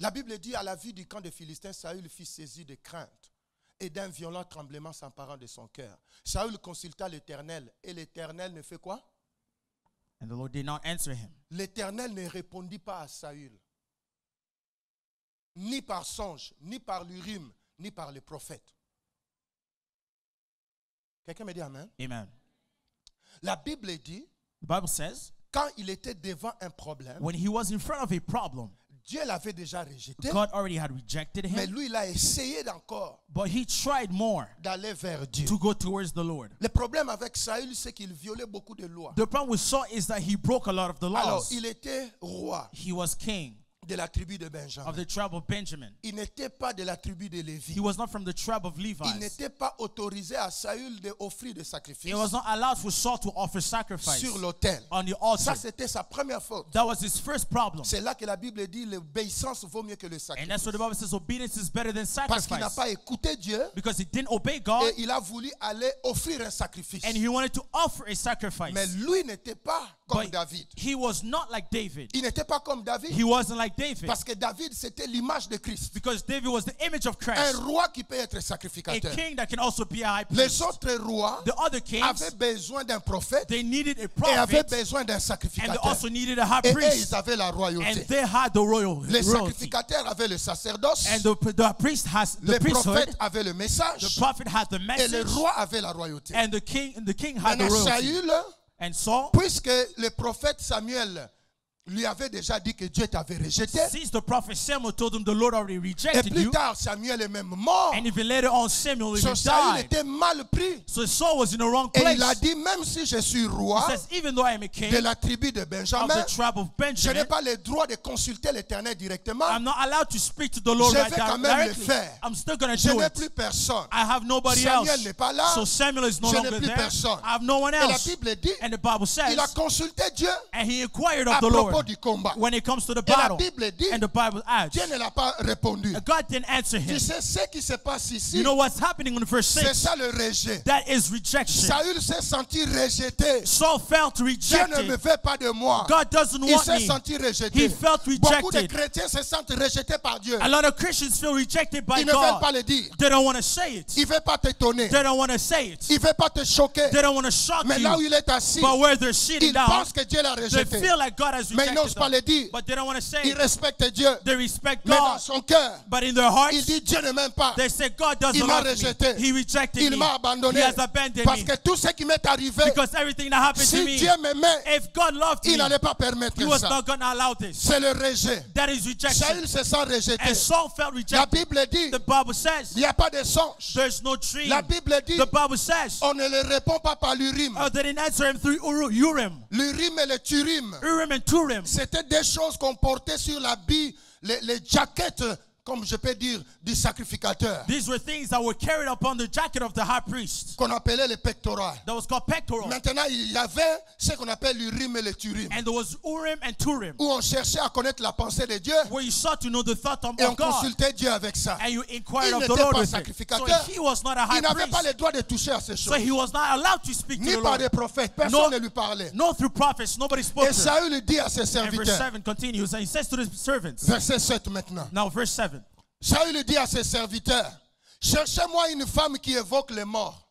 La Bible dit à la vue du camp des Philistins, Saül fut saisi de crainte et d'un violent tremblement s'emparant de son cœur. Saül consulta l'Éternel et l'Éternel ne fait quoi? And the Lord did not answer him. L'Éternel ne répondit pas à Saül, ni par songe, ni par l'Urim, ni par les prophètes. Quelqu'un me dit amen? Amen. La Bible dit, The Bible says, quand il était devant un problème, when he was in front of a problem, Dieu l'avait déjà rejeté, God already had rejected mais him, lui, il a essayé d'encore but he tried more d'aller vers Dieu. to go towards the Lord. Le problème avec Saül, c'est qu'il violait beaucoup de lois. The problem with Saul is that he broke a lot of the Alors, laws. il était roi He was king de la tribu de Benjamin. of the tribe of Benjamin. Il n'était pas de la tribu de Lévi. He was not from the tribe of Levi. Il n'était pas autorisé à Saül d'offrir des It sacrifices was not allowed for Saul to offer sacrifice sur l'autel. on the Ça, altar. c'était sa première faute. That was his first problem. C'est là que la Bible dit l'obéissance vaut mieux que le And sacrifice. that's what the Bible says, obedience is better than Parce qu'il n'a sacrifice. pas écouté Dieu Because he didn't obey God et il a voulu aller offrir un sacrifice. and he wanted to offer a sacrifice. Mais lui n'était pas comme But David. he was not like David. Il n'était pas comme David He wasn't like David. parce que David, c'était l'image de Christ. Because David was the image of Un Christ. roi qui peut être A sacrificateur. king that can also be a high Les priest. autres rois The other kings, avaient besoin d'un prophète they needed a et avaient prophet besoin d'un and they sacrificateur. also needed a high Et eux, priest. ils avaient la And royauté. they had the Les royalty. sacrificateurs avaient le sacerdoce. And the priest has the Les priesthood. prophètes avaient le The message. prophet had the Et le message. roi avait la royauté. And the king had the Maintenant, royalty. Saül, And Saul, puisque le prophète Samuel lui avait déjà dit que Dieu t'avait rejeté, since the prophet Samuel told him the Lord already et rejected plus you, tard Samuel est même mort, and even later on Samuel so even Saül died. était mal pris. So Saul was in the wrong Et place. il a dit, même si je suis roi He says, even though I am a king de la tribu de of Benjamin, the tribe of je n'ai Benjamin, pas le droit de consulter l'Éternel directement. I'm not allowed to speak to the Lord Je right vais quand même le directly. faire. I'm still going to Je do n'ai it. plus personne. I have nobody Samuel else. n'est pas là. So Samuel is no Je n'ai longer plus there. personne. I have no one Et la else. Bible dit, And the Bible says, il a consulté Dieu and he inquired à of the propos Lord du combat. when it comes to the Et la battle. Bible dit, And the Bible adds, Dieu ne l'a pas répondu. God didn't answer him. Tu sais ce qui se passe ici? You know what's happening in verse C'est 6? ça le rejet. That is rejection. Saül s'est senti rejeté. Saul felt Dieu ne me rejected. veut pas de moi. God doesn't Il want s'est me. senti He rejeté. felt Beaucoup de rejected. chrétiens se sentent rejetés par Dieu. A lot of Christians feel rejected by Ils ne veulent pas God. le dire. They don't want to say it. Il ne veut pas t'étonner. They don't want to say it. Il ne veut pas te choquer. They don't want to shock Mais là où you. il est assis, But where they're sitting il down, pense que Dieu l'a they rejeté. feel like God has Mais ils n'osent rejected pas le them. dire. But they don't want to say Ils it. respectent Dieu. They respect Mais dans God. son cœur, But in their hearts, il dit Dieu ne m'aime pas. they say God doesn't Il m'a love me. rejeté. He rejected Il me. m'a He abandonné. has abandoned Parce me. que tout ce qui m'est arrivé, Because everything that happened to si me, Dieu m'aimait, if God loved il me, n'allait pas permettre He was ça. not going to allow this. C'est le rejet. That is rejection. Saül se sent rejeté. And Saul felt La rejected. Bible dit, The Bible says, il n'y a pas de songe. there's no dream. La Bible dit, The Bible says, on ne le répond pas par l'Urim. they didn't answer him through Urim. L'Urim et le Turim, Urim and Turim. c'était des choses qu'on portait sur l'habit, les jaquettes comme je peux dire, du sacrificateur, These were things that were carried upon the jacket of the high priest. qu'on appelait les pectoraux. That was called pectoral. Maintenant, il y avait ce qu'on appelle l'urim et le turim, And there was Urim and Turim, où on cherchait à connaître la pensée de Dieu where you sought to know the thought of et on God. consultait Dieu avec ça. And you inquired Il of the n'était Lord pas with it. sacrificateur. So he was not a Il high n'avait pas priest. le droit de toucher à ces So choses. he was not allowed to speak to Ni the par Lord. des prophètes. Personne No. ne lui parlait. No through prophets. Nobody spoke Et to him. Saül dit à ses And verse serviteurs, 7 continues. And he says to the servants. verset 7 maintenant. Now verse 7. Saül dit à ses serviteurs, cherchez-moi une femme qui évoque les morts.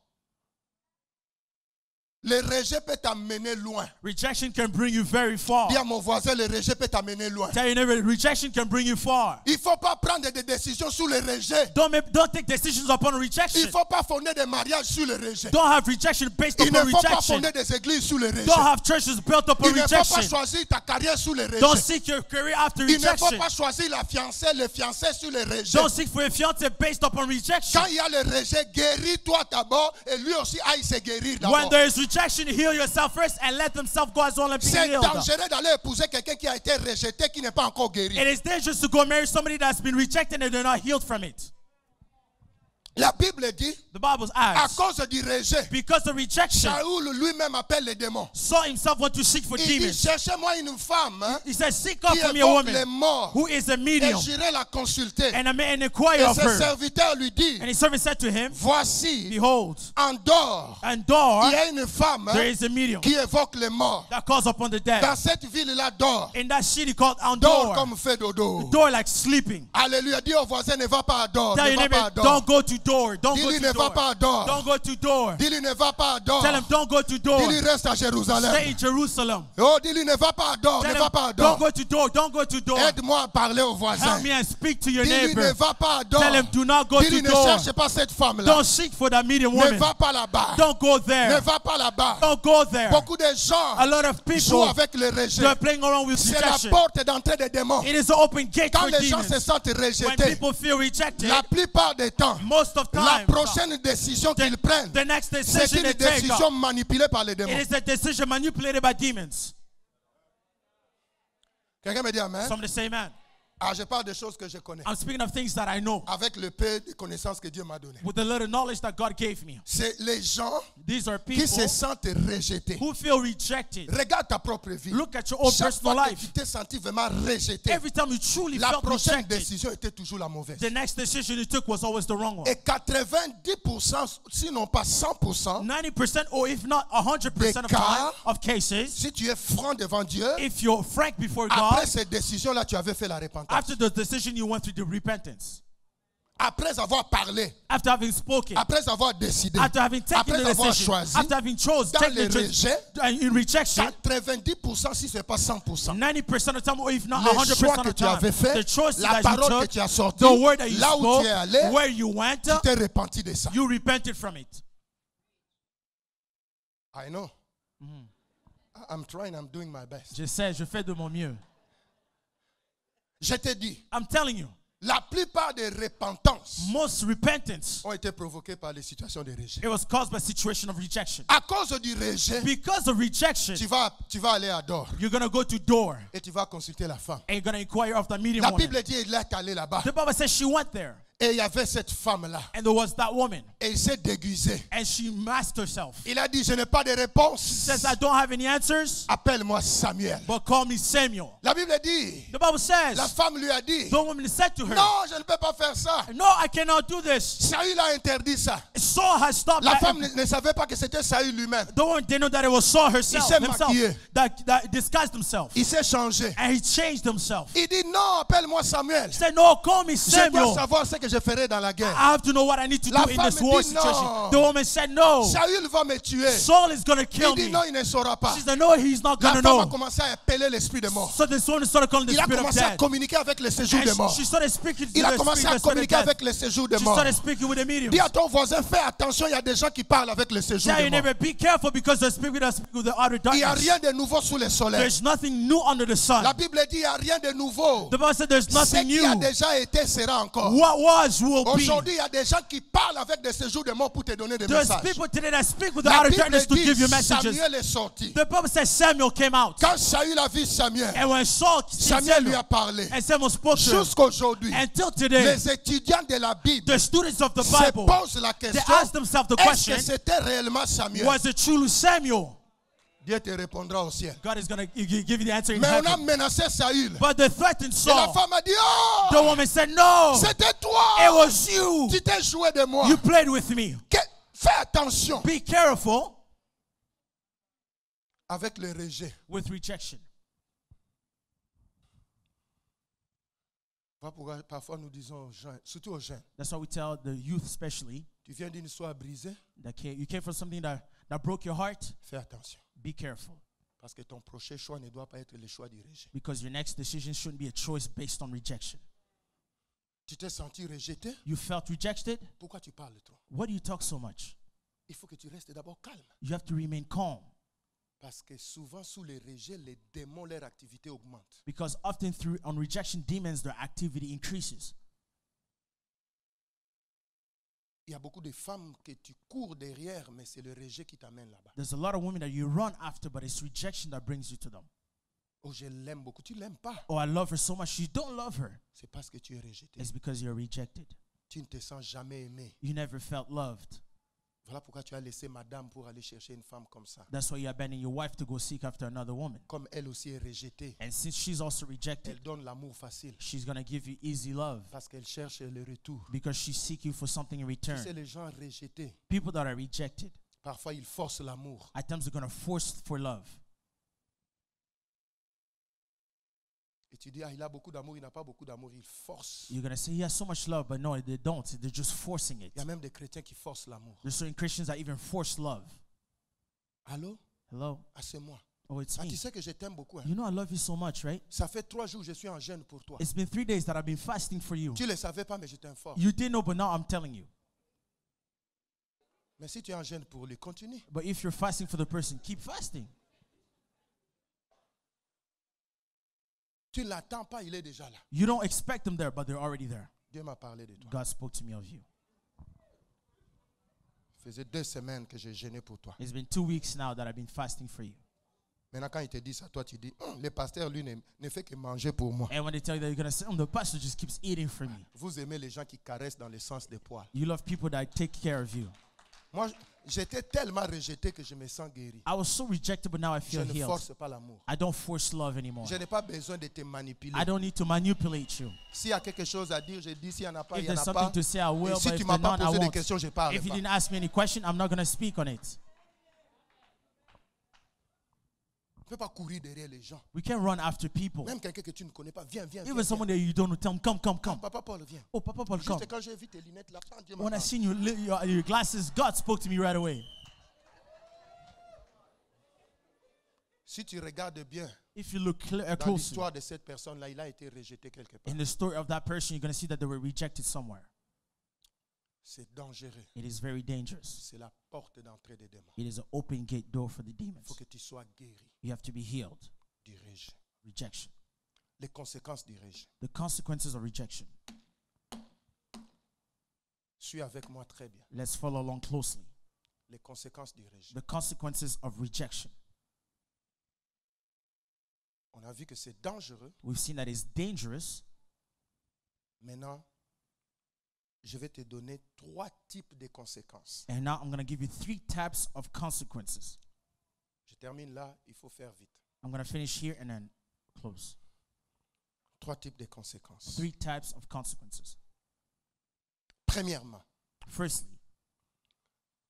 Le rejet peut t'amener loin. Rejection can bring you very far. Dis à mon voisin, le rejet peut t'amener loin. Tell your neighbor, rejection can bring you far. Il ne faut pas prendre des décisions sous le rejet. Don't take decisions upon rejection. Il ne faut pas fonder des mariages sous le rejet. Don't have rejection based Il ne upon faut pas rejection. fonder des églises sous le rejet. Don't have churches built upon Il ne faut pas rejection. choisir ta carrière sous le Don't rejet. seek your career after Il ne faut rejection. pas choisir la fiancée, le fiancé sous le rejet. Don't seek for a fiancé based upon rejection. Quand il y a le rejet, guéris-toi d'abord et lui aussi aille se guérir When d'abord. there is rejection, heal yourself first and let themselves go as well and be C'est healed. dangereux d'aller épouser quelqu'un qui a été rejeté, qui n'est pas encore guéri. It is dangerous to go marry somebody that's been rejected and they're not healed from it. La Bible dit, The Bible à asks, cause du rejet, because of rejection, Saül lui-même appelle les démons. Saul himself went to seek for Il dit, demons. cherchez-moi une femme He said, seek out qui for me a évoque les woman morts who is a et medium. j'irai la consulter. And a man inquired Et of ses her. serviteurs lui disent, And his servant said to him, voici, behold, en dehors, and il door, y a une femme there is a medium qui évoque les morts. that calls upon the dead. Dans cette ville-là, dors. In that city called Dors Andor, comme fait dodo. door like sleeping. Alléluia. Dis au voisin, ne va pas à dors. Tell Ne your va pas neighbor, à dors. don't go to door. Don't go Dis-lui, to ne va door. pas à dors. Don't go to door. Dis-lui, ne va pas à dors. Tell him, don't go to door. Dis-lui, reste à Stay Jérusalem. in Jerusalem. Oh, dis-lui, ne va pas à dors. Tell Ne him, va pas à don't dors. go to door. Don't go to door. Aide-moi à parler au voisin. Help me and speak to your Dis-lui, ne neighbor. va pas à dors. Tell him, do not go Dis-lui, to ne door. cherche pas cette femme-là. Don't seek for that medium Ne woman. va pas là-bas. Don't go Ne there. va pas là-bas. Don't go there. Beaucoup de gens A lot of jouent people, avec le rejet. they're playing around with C'est la rejection. porte d'entrée des démons. It is the open gate Quand for les gens se demons. sentent When rejetés, people feel rejected, la plupart des temps, most of la time, prochaine décision qu'ils prennent, the next c'est decision une they take décision manipulée par les démons. it is a decision manipulated by demons. Quelqu'un me dit amen? Somebody say amen. Ah, je parle des choses que je connais. I'm speaking of things that I know Avec le peu de connaissances que Dieu m'a donné. with the little knowledge that God gave me. C'est les gens These are qui people se sentent rejetés. who feel rejected. Regarde ta propre vie. Look at your own Chaque personal fois que life. tu t'es senti vraiment rejeté, Every time you truly la felt prochaine rejected, décision était toujours la mauvaise. the next decision you took was always the wrong one. Et 90%, sinon pas 100%, 90% or if not 100% of Des cas, time of cases, si tu es franc devant Dieu, if you're frank before après God, cette décision-là, tu avais fait la repentance. after the decision you went through the repentance, Après avoir parlé, after having spoken, après avoir décidé, after having taken après the avoir decision, choisi, after having chose, dans taken le the decision, rejet, in rejection, 90% si ce n'est pas 100%. 90% of the time, or if not Les 100% choix of que the tu time, avais fait, the choices la that parole you que took, tu as sortie, the word that you là où tu spoke, es allé, where you went, tu t'es repenti de ça. you repented from it. I know. I'm trying, I'm doing my best. Je sais, je fais de mon mieux. Je te dis, I'm telling you, la plupart des repentances most repentance, ont été provoquées par les situations de rejet. it was caused by situation of rejection. À cause du rejet, Because of rejection, tu vas aller à Dor you're going to go to door et tu vas consulter la femme. and you're going to inquire of the medium La woman. Bible dit qu'il est allé là-bas. The Bible says she went there Et il y avait cette femme-là. and there was that woman Et il s'est déguisé. and she masked herself. Il a dit, je n'ai pas de réponse. Says, I don't have any answers, Appelle-moi Samuel. but call me Samuel. La Bible dit, The Bible la says, femme lui a dit, the woman said to her, non, je ne peux pas faire ça. no, I cannot do this. Saül a interdit ça. Saul has stopped La that. femme ne savait pas que c'était Saül lui-même. The woman didn't know that it was Saul Il s'est himself maquillé. that disguised himself. Il s'est changé. And he changed himself. Il dit, non, appelle-moi Samuel. He said, no, call me Je dois Samuel. savoir ce que je ferai dans la guerre. I have to know what I need to La do in this femme war dit situation. non. The woman said, no, Saül va me tuer. Saul is going to Il kill dit, me. non, il ne saura pas. She said, no, he's not La going femme to a know. commencé à appeler l'esprit de mort. So this woman started calling the Il a spirit of commencé à death. communiquer avec le séjour de And mort. she started speaking to Il a the commencé à spirit communiquer of death. avec le séjour de She mort. started speaking with the medium. Dis à ton voisin, fais attention, il y a des gens qui parlent avec le séjour Tell de your mort. neighbor, be careful because the spirit of speaking with the outer Il n'y a darkness. rien de nouveau sous le soleil. There's nothing new under the sun. La Bible dit, il n'y a rien de nouveau. The Bible said there's Ce nothing qui a new. déjà été sera encore. What was will be. Aujourd'hui, il y a des gens qui parlent avec des séjours de mort pour te donner des There's messages. people today that speak with the La outer Bible darkness to dit, give you messages. Samuel est sorti. The Bible says Samuel came out. Quand Saül a vu Samuel, And when Saul Samuel lui a parlé. and Samuel spoke to him, Jusqu'aujourd'hui, until today, les étudiants de la Bible the students of the se Bible, posent la they question, ask themselves the est-ce question, que c'était réellement Samuel? was it truly Samuel? Dieu te répondra au ciel. God is going to give you the answer in Mais on a heaven. menacé Saül. But the threatened Et la Saul, femme a dit, oh, the woman said, no, c'était toi. it was you. Tu t'es joué de moi. You played with me. Fais attention Be careful avec le rejet. with rejection. Parfois nous disons aux jeunes, surtout aux jeunes, That's why we tell the youth especially, tu viens d'une histoire brisée, you came from something that broke your heart. fais attention. Be careful. Parce que ton prochain choix ne doit pas être le choix du rejet. Because your next decision shouldn't be a choice based on rejection. Tu t'es senti rejeté, You felt rejected? pourquoi tu parles trop? Why do you talk so much? Il faut que tu restes d'abord calme. You have to remain calm. Parce que souvent, sous les rejets, les démons, leur activité augmente. Because often on rejection, demons, their activity increases. Il y a beaucoup de femmes que tu cours derrière, mais c'est le rejet qui t'amène là-bas. There's a lot of women that you run after, but it's rejection that brings you to them. Oh, je l'aime beaucoup. Tu l'aimes pas. Oh, I love her so much. You don't love her. C'est parce que tu es rejeté. It's because you're rejected. Tu ne te sens jamais aimé. You never felt loved. Voilà pourquoi tu as laissé madame pour aller chercher une femme comme ça. That's why you abandon your wife to go seek after another woman. Comme elle aussi est rejetée, And since she's also rejected, elle donne l'amour facile. she's going to give you easy love Parce qu'elle cherche le retour. because she seeks you for something in Tu sais, return. les gens rejetés, People that are rejected, parfois ils forcent l'amour. at times they're going to force for love. Et tu dis, ah, il a beaucoup d'amour, il n'a pas beaucoup d'amour, il force. You're going to say, he has so much love, but no, they don't. They're just forcing it. Il y a même des chrétiens qui forcent l'amour. There's certain Christians that even force love. Allô? Hello? Ah, c'est moi. Oh, it's Ah, tu me. sais que je t'aime beaucoup. Hein? You know I love you so much, right? Ça fait 3 jours que je suis en jeûne pour toi. It's been 3 days that I've been fasting for you. Tu ne le savais pas, mais je t'informe. You didn't know, but now I'm telling you. Mais si tu es en jeûne pour lui, continue. But if you're fasting for the person, keep fasting. Tu ne l'attends pas, il est déjà là. You don't expect them there, but they're already there. Dieu m'a parlé de toi. God spoke to me of you. Ça faisait 2 semaines que j'ai jeûné pour toi. It's been 2 weeks now that I've been fasting for you. Maintenant, quand il te dit ça, toi, tu dis, le pasteur, lui, ne fait que manger pour moi. And when they tell you that you're going to sit, the pastor just keeps eating for me. Vous aimez les gens qui caressent dans le sens des poils. You love people that take care of you. Moi, j'étais tellement rejeté que je me sens guéri. I was so rejected, but now I Je feel ne healed. force pas l'amour. I don't force love anymore. Je n'ai pas besoin de te manipuler. I don't need to manipulate you. S'il y a quelque chose à dire, je dis. S'il n'y en a pas, If il n'y en there's a something pas. to say, I will, Et si but tu if ne m'as there's pas none, I posé de won't. questions, je parle If you pas. didn't ask me any question, I'm not going to speak on it. Tu ne peux pas courir derrière les gens. We can't run after people. Même quelqu'un que tu ne connais pas, viens, viens. Even viens, someone viens. that you don't know, tell them, come, come, come. Papa Paul, viens. Oh, Papa Paul, come. Juste quand j'ai vu tes lunettes là, Dieu m'a When I parlé. seen your glasses, God spoke to me right away. Si tu regardes bien If you look dans closely l'histoire de cette personne-là, il a été rejeté quelque part. in the story of that person, you're going to see that they were rejected somewhere. C'est dangereux. It is very dangerous. C'est la porte d'entrée des démons. It is an open gate door for the Il demons. faut que tu sois guéri You have to be healed. du rejet. Rejection. Les conséquences du rejet. The consequences of rejection. Suis avec moi très bien. Let's follow along closely. Les conséquences du rejet. The consequences of rejection. On a vu que c'est dangereux. We've seen that it's dangerous. Maintenant, je vais te donner 3 types de conséquences. And now I'm going to give you 3 types of consequences. Je termine là, il faut faire vite. I'm going to finish here and then close. 3 types de conséquences. 3 types of consequences. Premièrement, Firstly,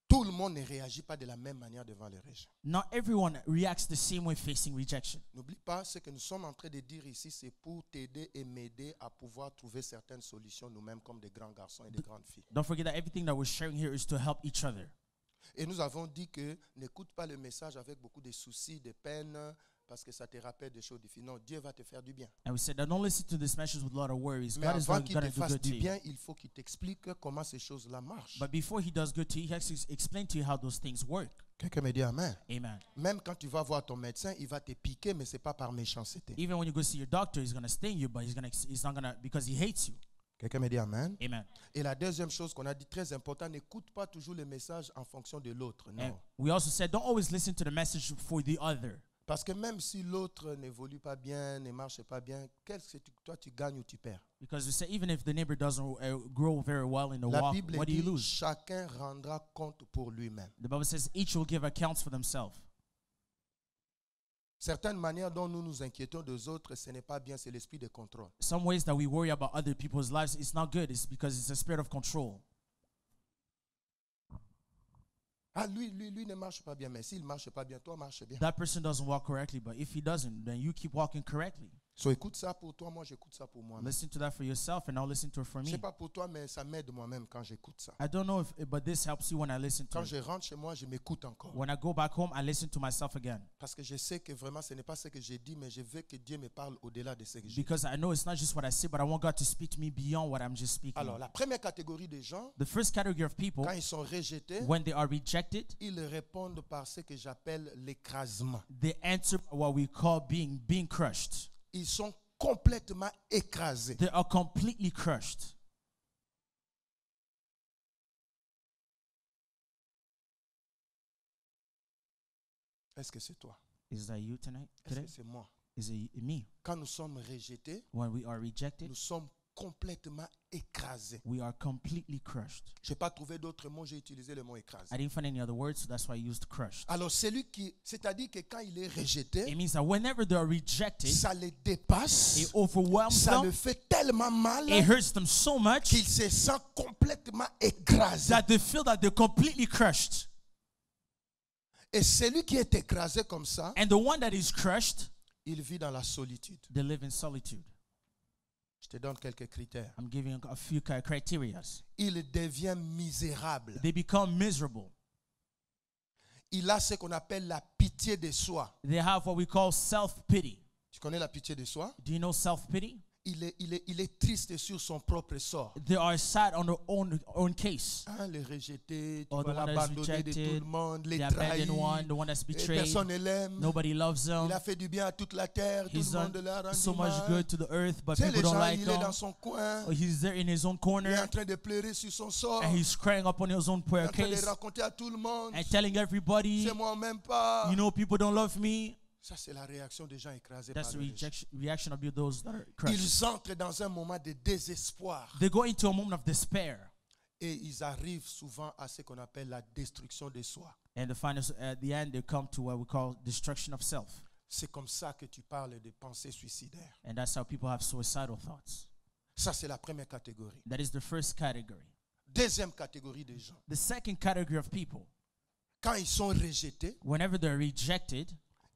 tout le monde ne réagit pas de la même manière devant le rejet. not everyone reacts the same way facing rejection. N'oublie pas, ce que nous sommes en train de dire ici, c'est pour t'aider et m'aider à pouvoir trouver certaines solutions nous-mêmes comme des grands garçons et des grandes filles. Don't forget that everything that we're sharing here is to help each other. Et nous avons dit que n'écoute pas le message avec beaucoup de soucis, de peines, parce que ça te rappelle des choses difficiles. Non, Dieu va te faire du bien. And we said that don't listen to this message with a lot of worries. Mais God is avant going qu'il to te do fasse good to du you. bien, il faut qu'il t'explique comment ces choses-là marchent. But before he does good to you, he has to explain to you how those things work. Quelqu'un me dit Amen. Amen. Même quand tu vas voir ton médecin, il va te piquer, mais ce n'est pas par méchanceté. Even when you go see your doctor, he's going to sting you, but he's not going to, because he hates you. Quelqu'un me dit Amen. Amen. Et la deuxième chose qu'on a dit très important, n'écoute pas toujours les messages en fonction de l'autre. And Non. we also said, don't always listen to the message for the other. Parce que même si l'autre n'évolue pas bien, ne marche pas bien, qu'est-ce que toi tu gagnes ou tu perds? Because we say, even if the neighbor doesn't grow very well in the La walk, Bible what do you dit lose? chacun rendra compte pour lui-même. The Bible says each will give accounts for themselves. Certaines manières dont nous nous inquiétons des autres, ce n'est pas bien, c'est l'esprit de contrôle. Some ways that we worry about other people's lives, it's not good. It's because it's a spirit of control. Ah, lui ne marche pas bien, mais s'il ne marche pas bien, toi marche bien. That person doesn't walk correctly, but if he doesn't, then you keep walking correctly. So écoute ça pour toi, moi j'écoute ça pour moi. Listen to that for yourself, and I'll listen to it for Je me. ne sais pas pour toi, mais ça m'aide moi-même quand j'écoute ça. I don't know but this helps you when I listen to Quand it. je rentre chez moi, je m'écoute encore. When I go back home, I listen to myself again. Parce que je sais que vraiment ce n'est pas ce que j'ai dit, mais je veux que Dieu me parle au-delà de ce que j'ai dit. Because I know it's not just what I say, but I want God to speak to me beyond what I'm just speaking. Alors, la première catégorie des gens, The first category of people, quand ils sont rejetés, when they are rejected, ils répondent par ce que j'appelle l'écrasement. they answer what we call being crushed. Ils sont complètement écrasés. They are completely crushed. Est-ce que c'est toi? Is that you tonight? Est-ce Today? que c'est moi? Is it me? Quand nous sommes rejetés, When we are rejected, nous sommes complètement écrasés. we are completely crushed. Je n'ai pas trouvé d'autres mots, j'ai utilisé le mot écrasé. I didn't find any other words, so that's why I used crushed. Alors, c'est-à-dire que quand il est rejeté, It means that whenever they are rejected, ça les dépasse, it overwhelms ça le them. fait tellement mal It hurts them so much qu'il se sent complètement écrasé. that they feel that they're completely crushed. Et celui qui est écrasé comme ça, And the one that is crushed, il vit dans la solitude. they live in solitude. Je te donne quelques critères. I'm giving a few criteria. Il devient misérable. They become miserable. Il a ce qu'on appelle la pitié de soi. They have what we call self-pity. Tu connais la pitié de soi? Do you know self-pity? Il est triste sur son propre sort. They are sad on their own case. Hein, les rejetés, tu Oh, the vas one that is l'abandonner de tout rejected, le monde, les the trahis. abandoned one, the one that's Et betrayed. personne ne l'aime. Nobody loves Il them. a fait du bien à toute la terre, tout He's le monde done l'a rendu so much mal. good to the earth, but Tu sais, people les don't gens, like il est dans him. son coin, Oh, he's there in his own il est corner, en train de pleurer sur son sort, and he's crying up on his own il est prayer en train de case raconter à tout le monde, and telling everybody, c'est moi même pas. you know, people don't love me. Ça, c'est la réaction des gens écrasés That's par the le rejet. reaction of those that are crushed. Ils entrent dans un moment de désespoir They go into a moment of despair, et ils arrivent souvent à ce qu'on appelle la destruction de soi. and at the end, they come to what we call destruction of self. C'est comme ça que tu parles de pensées suicidaires. And that's how people have suicidal thoughts. Ça, c'est la première catégorie. That is the first category. Deuxième catégorie de gens. The second category of people, Quand ils sont rejetés, whenever they're rejected,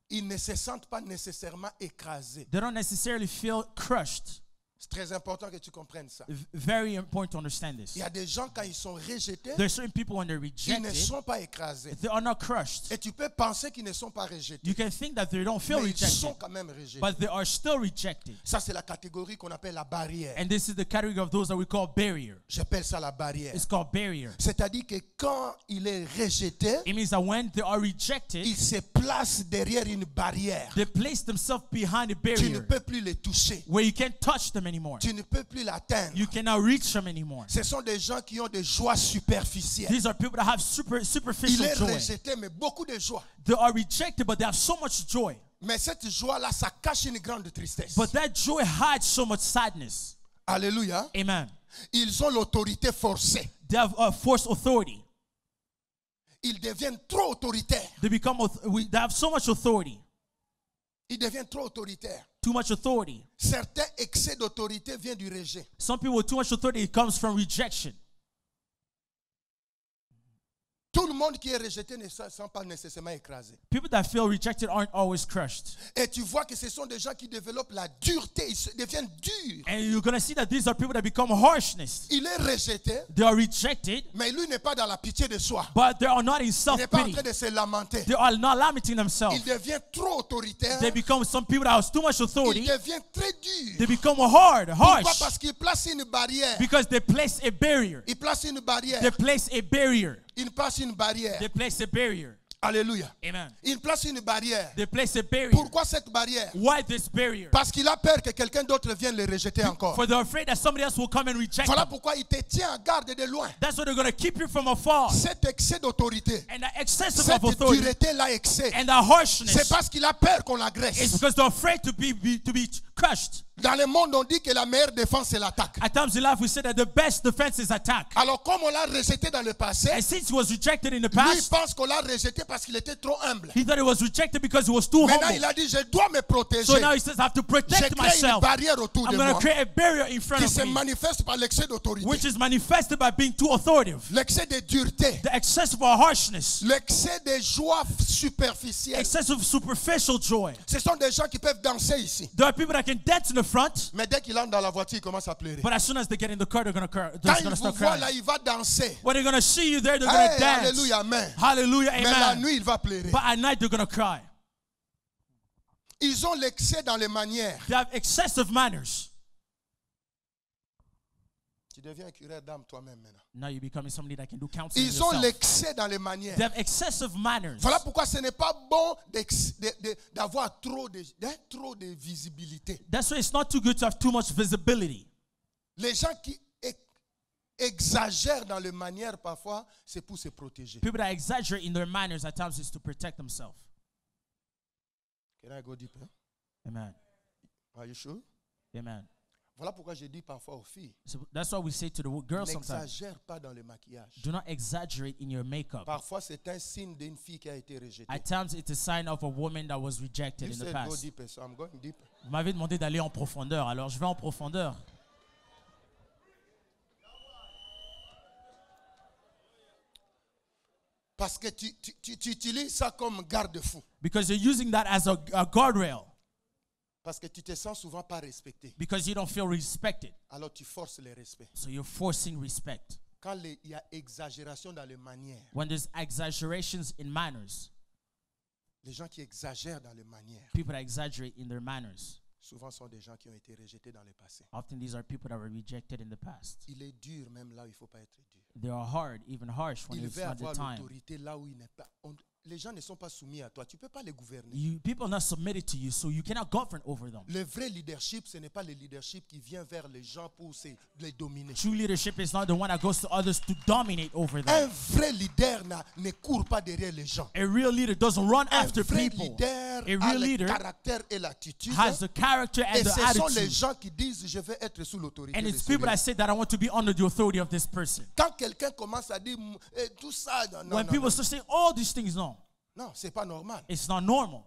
ils ne se sentent pas nécessairement écrasés. they don't necessarily feel crushed. C'est très important que tu comprennes ça. Very important to understand this. Il y a des gens, quand ils sont rejetés, There's certain people when they're ils ne rejected, sont pas écrasés. they are not crushed. Et tu peux penser qu'ils ne sont pas rejetés. You can think that they don't feel Mais ils sont rejected, quand même rejetés. but they are still rejected. Ça, c'est la catégorie qu'on appelle la barrière. And this is the category of those that we call barrier. J'appelle ça la barrière. It's called barrier. C'est-à-dire que quand il est rejeté, It means that when they are rejected, il se place derrière une barrière. they place themselves behind a Tu ne barrier peux plus les toucher. where you can't touch them anymore. Tu ne peux plus l'atteindre. You cannot reach them anymore. Ce sont des gens qui ont des joies superficielles. These are people that have Il superficial est joy. rejeté, mais beaucoup de joie. They are rejected, but they have so much joy. Mais cette joie-là, ça cache une grande tristesse. But that joy hides so much sadness. Alléluia. Amen. Ils ont l'autorité forcée. They have forced authority. Ils deviennent trop autoritaires. They have so much authority. Ils deviennent trop autoritaires. Too much authority. Certains excès d'autorité viennent du rejet. Some people with too much authority, it comes from rejection. Tout le monde qui est rejeté ne se sent pas nécessairement écrasé. People that feel rejected aren't always crushed. Et tu vois que ce sont des gens qui développent la dureté. Ils deviennent durs. And you're going to see that these are people that become harshness. Il est rejeté, They are rejected, mais lui n'est pas dans la pitié de soi. but they are not in Il n'est pas en self-pity. train de se lamenter. They are not lamenting themselves. Il devient trop autoritaire. They become some people that have too much Il authority. devient très dur. They become hard, Pourquoi? harsh, Parce qu'il place une barrière. because they place a barrier. Il place une barrière. They place a barrier. Il place une barrière. They place a barrier. Alléluia. Amen. Il place une barrière. They place a barrier. Pourquoi cette barrière? Why this barrier? Parce qu'il a peur que quelqu'un d'autre vienne le rejeter encore. For they're afraid that somebody else will come and reject Voilà them. pourquoi il te tient en garde de loin. That's why they're going to keep you from afar. Cet excès d'autorité, And the excessive cette of authority dureté-là, excès, and the harshness c'est parce qu'il a peur qu'on is l'agresse. because they're afraid to be crushed. Dans le monde, on dit que la meilleure défense, c'est l'attaque. At times in life, we say that the best defense is attack. Alors, comme on l'a rejeté dans le passé, And since he was rejected in the lui, il past, pense qu'on l'a rejeté parce qu'il était trop humble. he thought he was rejected because he was too Maintenant, humble. il a dit, je dois me protéger. So now he says, I have to J'ai protect créé une myself. barrière autour I'm de going to moi create a barrier in front qui of se me, manifeste par l'excès d'autorité, which is manifested by being too authoritative. l'excès de dureté, The excessive harshness, l'excès de joie superficielle. excessive superficial joy. Ce sont des gens qui peuvent danser ici. There are people that can dance in the front, Mais dès qu'il entre dans la voiture, il commence à pleurer. but as soon as they get in the car, they're going Quand to il vous start voit là, crying. il va danser. When they're going to see you there, they're going to Hey, dance. alléluia, amen. Hallelujah, Mais la amen. nuit, il va pleurer. But at night, they're going to cry. Ils ont l'excès dans les manières. They have excessive manners. Tu deviens un curé d'âme toi-même maintenant. Now you're becoming somebody that can do counseling Ils ont yourself. l'excès dans les manières. They have excessive manners. Voilà pourquoi ce n'est pas bon d'avoir trop de visibilité. That's why it's not too good to have too much visibility. Les gens qui exagèrent dans les manières parfois, c'est pour se protéger. People that exaggerate in their manners at times is to protect themselves. Can I go deeper? Amen. Are you sure? Amen. Voilà pourquoi je dis parfois aux filles, So that's why we say to the girls sometimes, n'exagère pas dans le maquillage. do not exaggerate in your makeup. Parfois, c'est un signe d'une fille qui a été rejetée. At times, it's a sign of a woman that was rejected You in the said go past. deeper, so I'm going deeper. Vous m'avez demandé d'aller en profondeur, alors je vais en profondeur. Parce que tu utilises ça comme garde-fou. Because you're using that as a guardrail. Parce que tu te sens souvent pas respecté. Because you don't feel respected. Alors tu forces le respect. So you're forcing respect. Quand il y a exagération dans les manières, When there's exaggerations in manners, les gens qui exagèrent dans les manières, people that exaggerate in their manners, souvent sont des gens qui ont été rejetés dans le passé. often these are people that were rejected in the past. Il est dur même là où il ne faut pas être dur. They are hard, even harsh when Il it's veut not the avoir time. l'autorité là où il n'est pas. Les gens ne sont pas soumis à toi. Tu ne peux pas les gouverner. People are not submitted to you, so you cannot govern over them. Le vrai leadership, ce n'est pas le leadership qui vient vers les gens pour les dominer. True leadership is not the one that goes to others to dominate over Un them. vrai leader ne court pas derrière les gens. A real leader doesn't run Un after vrai people. leader A a real le leader caractère et l'attitude. has the character and Et the ce sont les attitude. gens qui disent, je veux être sous l'autorité And de it's people that celui-là. say that I want to be under the authority of this person. Quand quelqu'un commence à dire tout ça, non, When non, people non. start saying all these things, no, Non, c'est pas normal. it's not normal.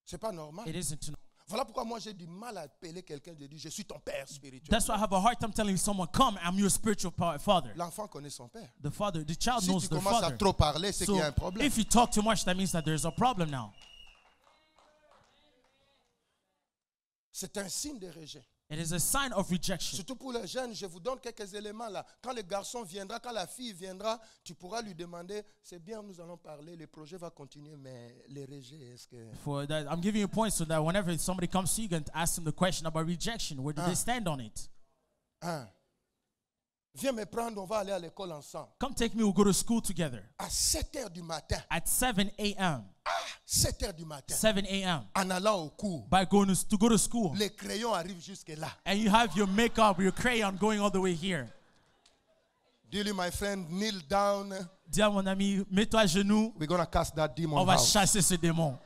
C'est pas normal. It isn't. Voilà pourquoi moi j'ai du mal à appeler quelqu'un de dire je suis ton père spirituel. That's why I have a hard time telling someone, come, I'm your spiritual father. L'enfant connaît son père. The child Si knows tu their commences à father. trop parler, c'est qu'il y a un So problème. if you talk too much, that means that there's a problem now. C'est un signe de rejet. It is a sign of rejection. Surtout pour les jeunes, je vous donne quelques éléments là. Quand le garçon viendra, quand la fille viendra, tu pourras lui demander, c'est bien, nous allons parler, le projet va continuer, mais les rejets, est-ce que... For that, I'm giving you points so that whenever somebody comes to you, you can ask them the question about rejection. Where do they stand on it? Hein? Viens me prendre, on va aller à l'école ensemble. Come take me, we'll go to school together. À 7 heures du matin. At 7 a.m. 7 heures du matin. 7 a.m. En allant au cours. By going to go to school. Les crayons arrivent jusque là. And you have your makeup, your crayon going all the way here. Dearly, my friend, kneel down. Dis à mon ami, mets-toi à genoux. We're going to cast that demon On va out. chasser ce démon.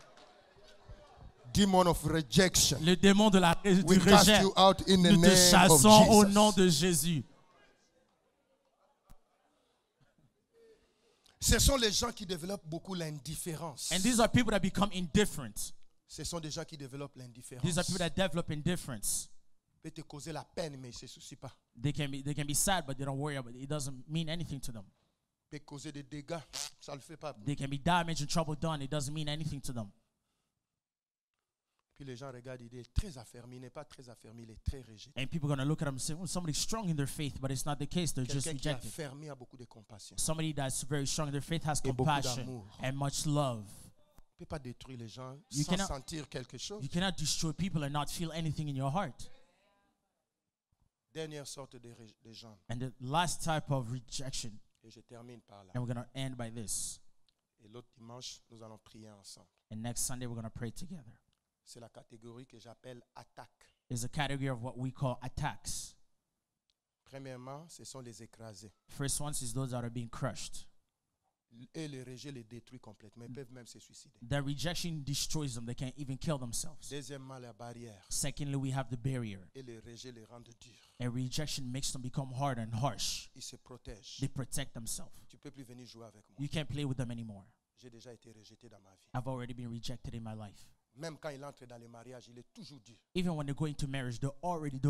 Demon of rejection. Le démon de du We cast rejet. you out in the Nous te name of chassons au Jesus. nom de Jésus. Ce sont les gens qui développent beaucoup l'indifférence. And these are people that become indifferent. Ce sont des gens qui développent l'indifférence. These are people that develop indifference. Peut te causer la peine, mais ils ne se soucient pas. They can be sad, but they don't worry about it. It doesn't mean anything to them. Peut causer des dégâts, ça ne le fait pas. They can be damaged and trouble done. It doesn't mean anything to them. Puis les gens regardent, il est très affermi, il n'est pas très affermi, il est très rigide. And people are going to look at them and say, well, somebody's strong in their faith, but it's not the case. They're just Quelqu'un qui est rejected. affermi a beaucoup de compassion. Somebody that's very strong in their faith has Et beaucoup compassion d'amour. and much love. On ne peut pas détruire les gens You sans cannot- sentir quelque chose. You cannot destroy people and not feel anything in your heart. Dernière sorte de gens, And the last type of rejection, et je termine par là. and we're going to end by this. Et l'autre dimanche, nous allons prier ensemble. And next Sunday, we're going to pray together. C'est la catégorie que j'appelle attaque. It's a category of what we call attacks. Premièrement, ce sont les écrasés. First ones is those that are being crushed. Et le rejet les détruit complètement. Ils peuvent même se suicider. The rejection destroys them. They can't even kill themselves. Deuxièmement, la barrière. Secondly, we have the barrier. Et le rejet les rend durs. And rejection makes them become hard and harsh. Ils se protègent. They protect themselves. Tu ne peux plus venir jouer avec moi. You can't play with them anymore. J'ai déjà été rejeté dans ma vie. I've already been rejected in my life. Même quand il entre dans les mariages, il est toujours dur. Even when they go into marriage, they're already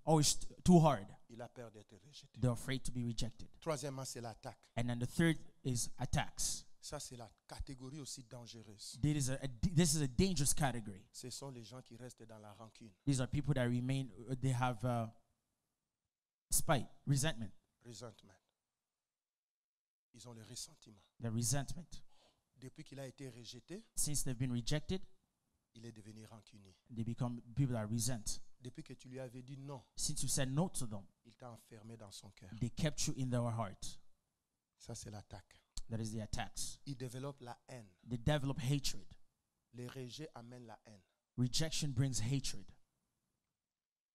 always too hard. Il a peur d'être rejeté. They're afraid to be rejected. Troisièmement, c'est l'attaque. And then the third is attacks. Ça, c'est la catégorie aussi dangereuse. This is a dangerous category. Ce sont les gens qui restent dans la rancune. These are people that remain, they have spite, resentment. Resentment. Ils ont le ressentiment. The resentment. Depuis qu'il a été rejeté, Since they've been rejected, il est devenu rancunier. they become people that resent. Depuis que tu lui avais dit non, Since you said no to them, il t'a enfermé dans son cœur. they kept you in their heart. Ça, c'est l'attaque. That is the attacks. Il développe la haine. They develop hatred. Les rejets amènent la haine. Rejection brings hatred.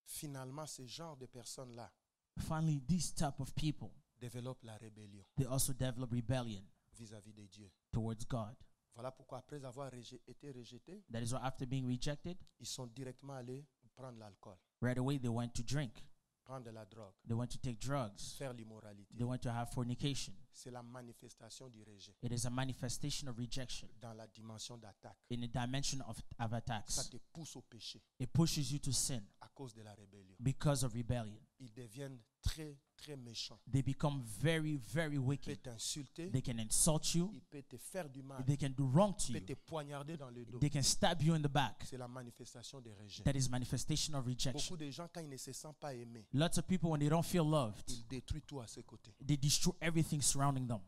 Finalement, ce genre de personnes-là Finally, these type of people, développent la rébellion they also develop rebellion vis-à-vis de Dieu. towards God. Voilà pourquoi après avoir été rejetés, That is why after being rejected, ils sont directement allés prendre l'alcool, right away they went to drink. prendre de la drogue, They went to take drugs. faire l'immoralité. They went to have fornication. C'est la manifestation du rejet It is a manifestation of rejection dans la dimension d'attaque. in a dimension of Ça attacks. te pousse au péché It pushes you to sin à cause de la rébellion. because of rebellion. Ils deviennent très, très méchants. They become very, very Il peut wicked. t'insulter, They can insult you. il peut te faire du mal, They can do wrong to il peut you. te poignarder dans le dos. They can stab you in the back. C'est la manifestation des rejets. That is manifestation of rejection. Beaucoup de gens, quand ils ne se sentent pas aimés, Lots of people, when they don't feel loved, ils détruisent tout à ses côtés. they destroy everything surrounding them.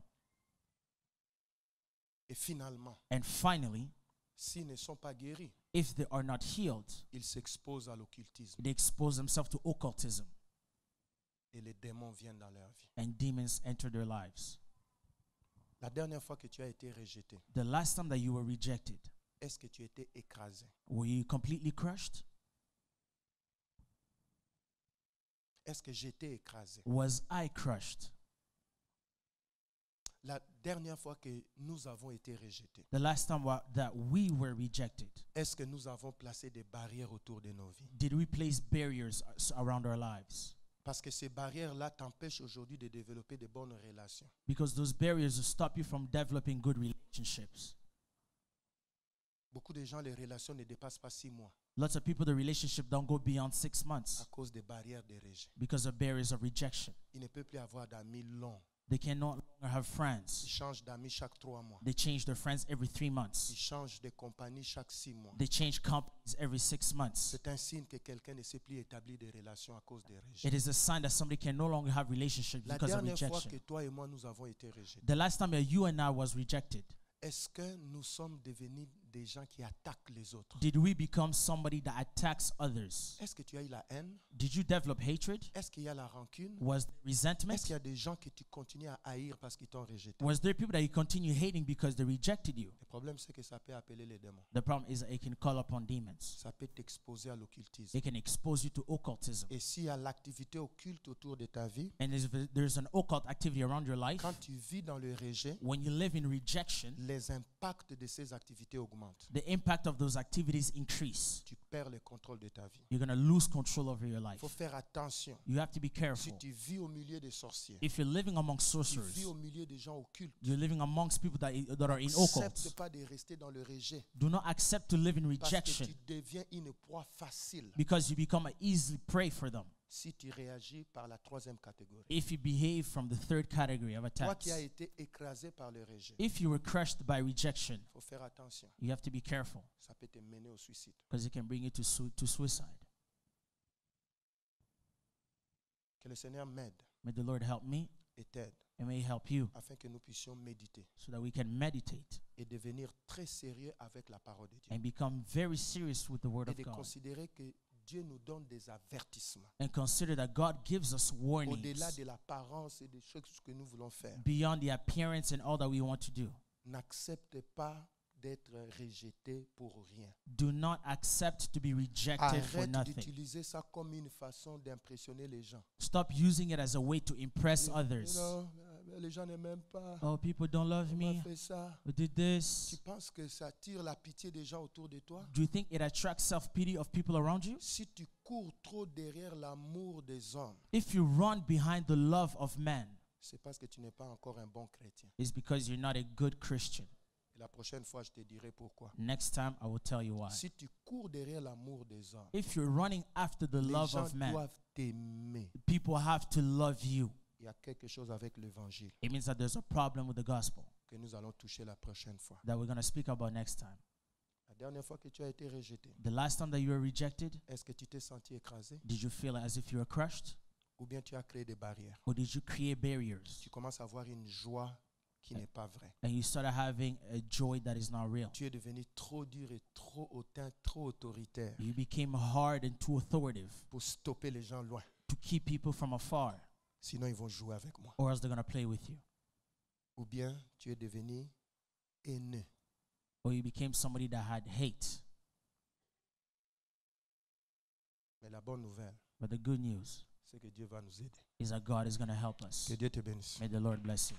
Et finalement, And finally, s'ils ne sont pas guéris, if they are not healed, ils s'exposent à l'occultisme they expose themselves to occultism et les démons viennent dans leur vie. and demons enter their lives. La dernière fois que tu as été rejeté, The last time that you were rejected, est-ce que tu étais écrasé? were you completely crushed? Est-ce que j'étais écrasé? Was I crushed? La dernière fois que nous avons été rejetés, The last time that we were rejected, est-ce que nous avons placé des barrières autour de nos vies? did we place barriers around our lives? Parce que ces barrières-là t'empêchent aujourd'hui de développer de bonnes relations. Because those barriers will stop you from developing good relationships. Beaucoup de gens, les relations ne dépassent pas 6 mois Lots of people, the relationship don't go beyond 6 à months cause des barrières de rejet. because of barriers of rejection. Ils ne peuvent plus avoir d'amis longs. They can no longer have Ils friends. changent d'amis chaque 3 mois. They change their friends every 3 Ils months. changent de compagnie chaque 6 mois. They change companies every 6 months. C'est un signe que quelqu'un ne sait plus établir des relations à cause des rejets. It is a sign that somebody can no longer have relationships La because of dernière fois rejection. que toi et moi nous avons été rejetés, The last time that you and I was rejected, est-ce que nous sommes devenus des gens qui attaquent les autres? did we become somebody that attacks others? Est-ce que tu as eu la haine? Did you develop hatred? Est-ce qu'il y a la rancune? Was there resentment? Est-ce qu'il y a des gens que tu continues à haïr parce qu'ils t'ont rejeté? Was there people that you continue hating because they rejected you? Le problème, c'est que ça peut appeler les démons. The problem is that it can call upon demons. Ça peut t'exposer à l'occultisme. It can expose you to occultism. Et s'il y a l'activité occulte autour de ta vie, And if there's an occult activity around your life, quand tu vis dans le rejet, when you live in rejection, les impacts de ces activités augmentent. the impact of those activities increase. Tu perds le contrôle de ta vie. You're going to lose control over your Il life. faut faire attention. You have to be Si careful. tu vis au milieu des sorciers, If you're living among tu sorcerers, vis au milieu des gens occultes, you're living amongst people that are in n'accepte occult, pas de rester dans le rejet do not accept to live in parce que rejection tu deviens une proie facile because you become an easy prey for them. si tu réagis par la troisième catégorie. If you behave from the third category of Toi attacks, qui as été écrasé par le rejet, if you were crushed by rejection, il faut faire attention. you have to be careful Ça peut te mener au suicide. because it can bring you to suicide. Que le Seigneur m'aide May the Lord help me et t'aide and may He help you afin que nous puissions méditer so that we can meditate et devenir très sérieux avec la parole de Dieu. and become very serious with the Word Et of de God considérer que Dieu nous donne des avertissements and consider that God gives us warnings au-delà de l'apparence et des choses que nous voulons faire. beyond the appearance and all that we want to do. N'accepte pas d'être rejeté pour rien. Do not accept to be rejected for Arrête nothing. d'utiliser ça comme une façon d'impressionner les gens. Stop using it as a way to impress others. Non, les gens ne m'aiment pas. Oh, people don't love On me. m'a fait ça. Who did this? Tu penses que ça attire la pitié des gens autour de toi? Do you think it attracts self-pity of people around you? Si tu cours trop derrière l'amour des hommes, If you run behind the love of men, c'est parce que tu n'es pas encore un bon chrétien. it's because you're not a good Christian. Et la prochaine fois, je te dirai pourquoi. Next time, I will tell you why. Si tu cours derrière l'amour des hommes, If you're running after the les love gens of men, doivent t'aimer. people have to love you. Il y a quelque chose avec l'évangile It means that there's a problem with the gospel que nous allons toucher la prochaine fois. that we're going to speak about next time. La dernière fois que tu as été rejeté, The last time that you were rejected, est-ce que tu t'es senti écrasé did you feel as if you were crushed? ou bien tu as créé des barrières? Or did you create barriers? Tu commences à avoir une joie qui n'est pas vraie. And you started having a joy that is not real. Tu es devenu trop dur et trop hautain, trop autoritaire You became hard and too authoritative pour stopper les gens loin. to keep people from afar, Sinon, ils vont jouer avec moi. or else they're going to play with you. Ou bien tu es devenu haineux. Or you became somebody that had hate. Mais la bonne nouvelle, But the good news c'est que Dieu va nous aider. is that God is going to help us. Que Dieu te bénisse. May the Lord bless you.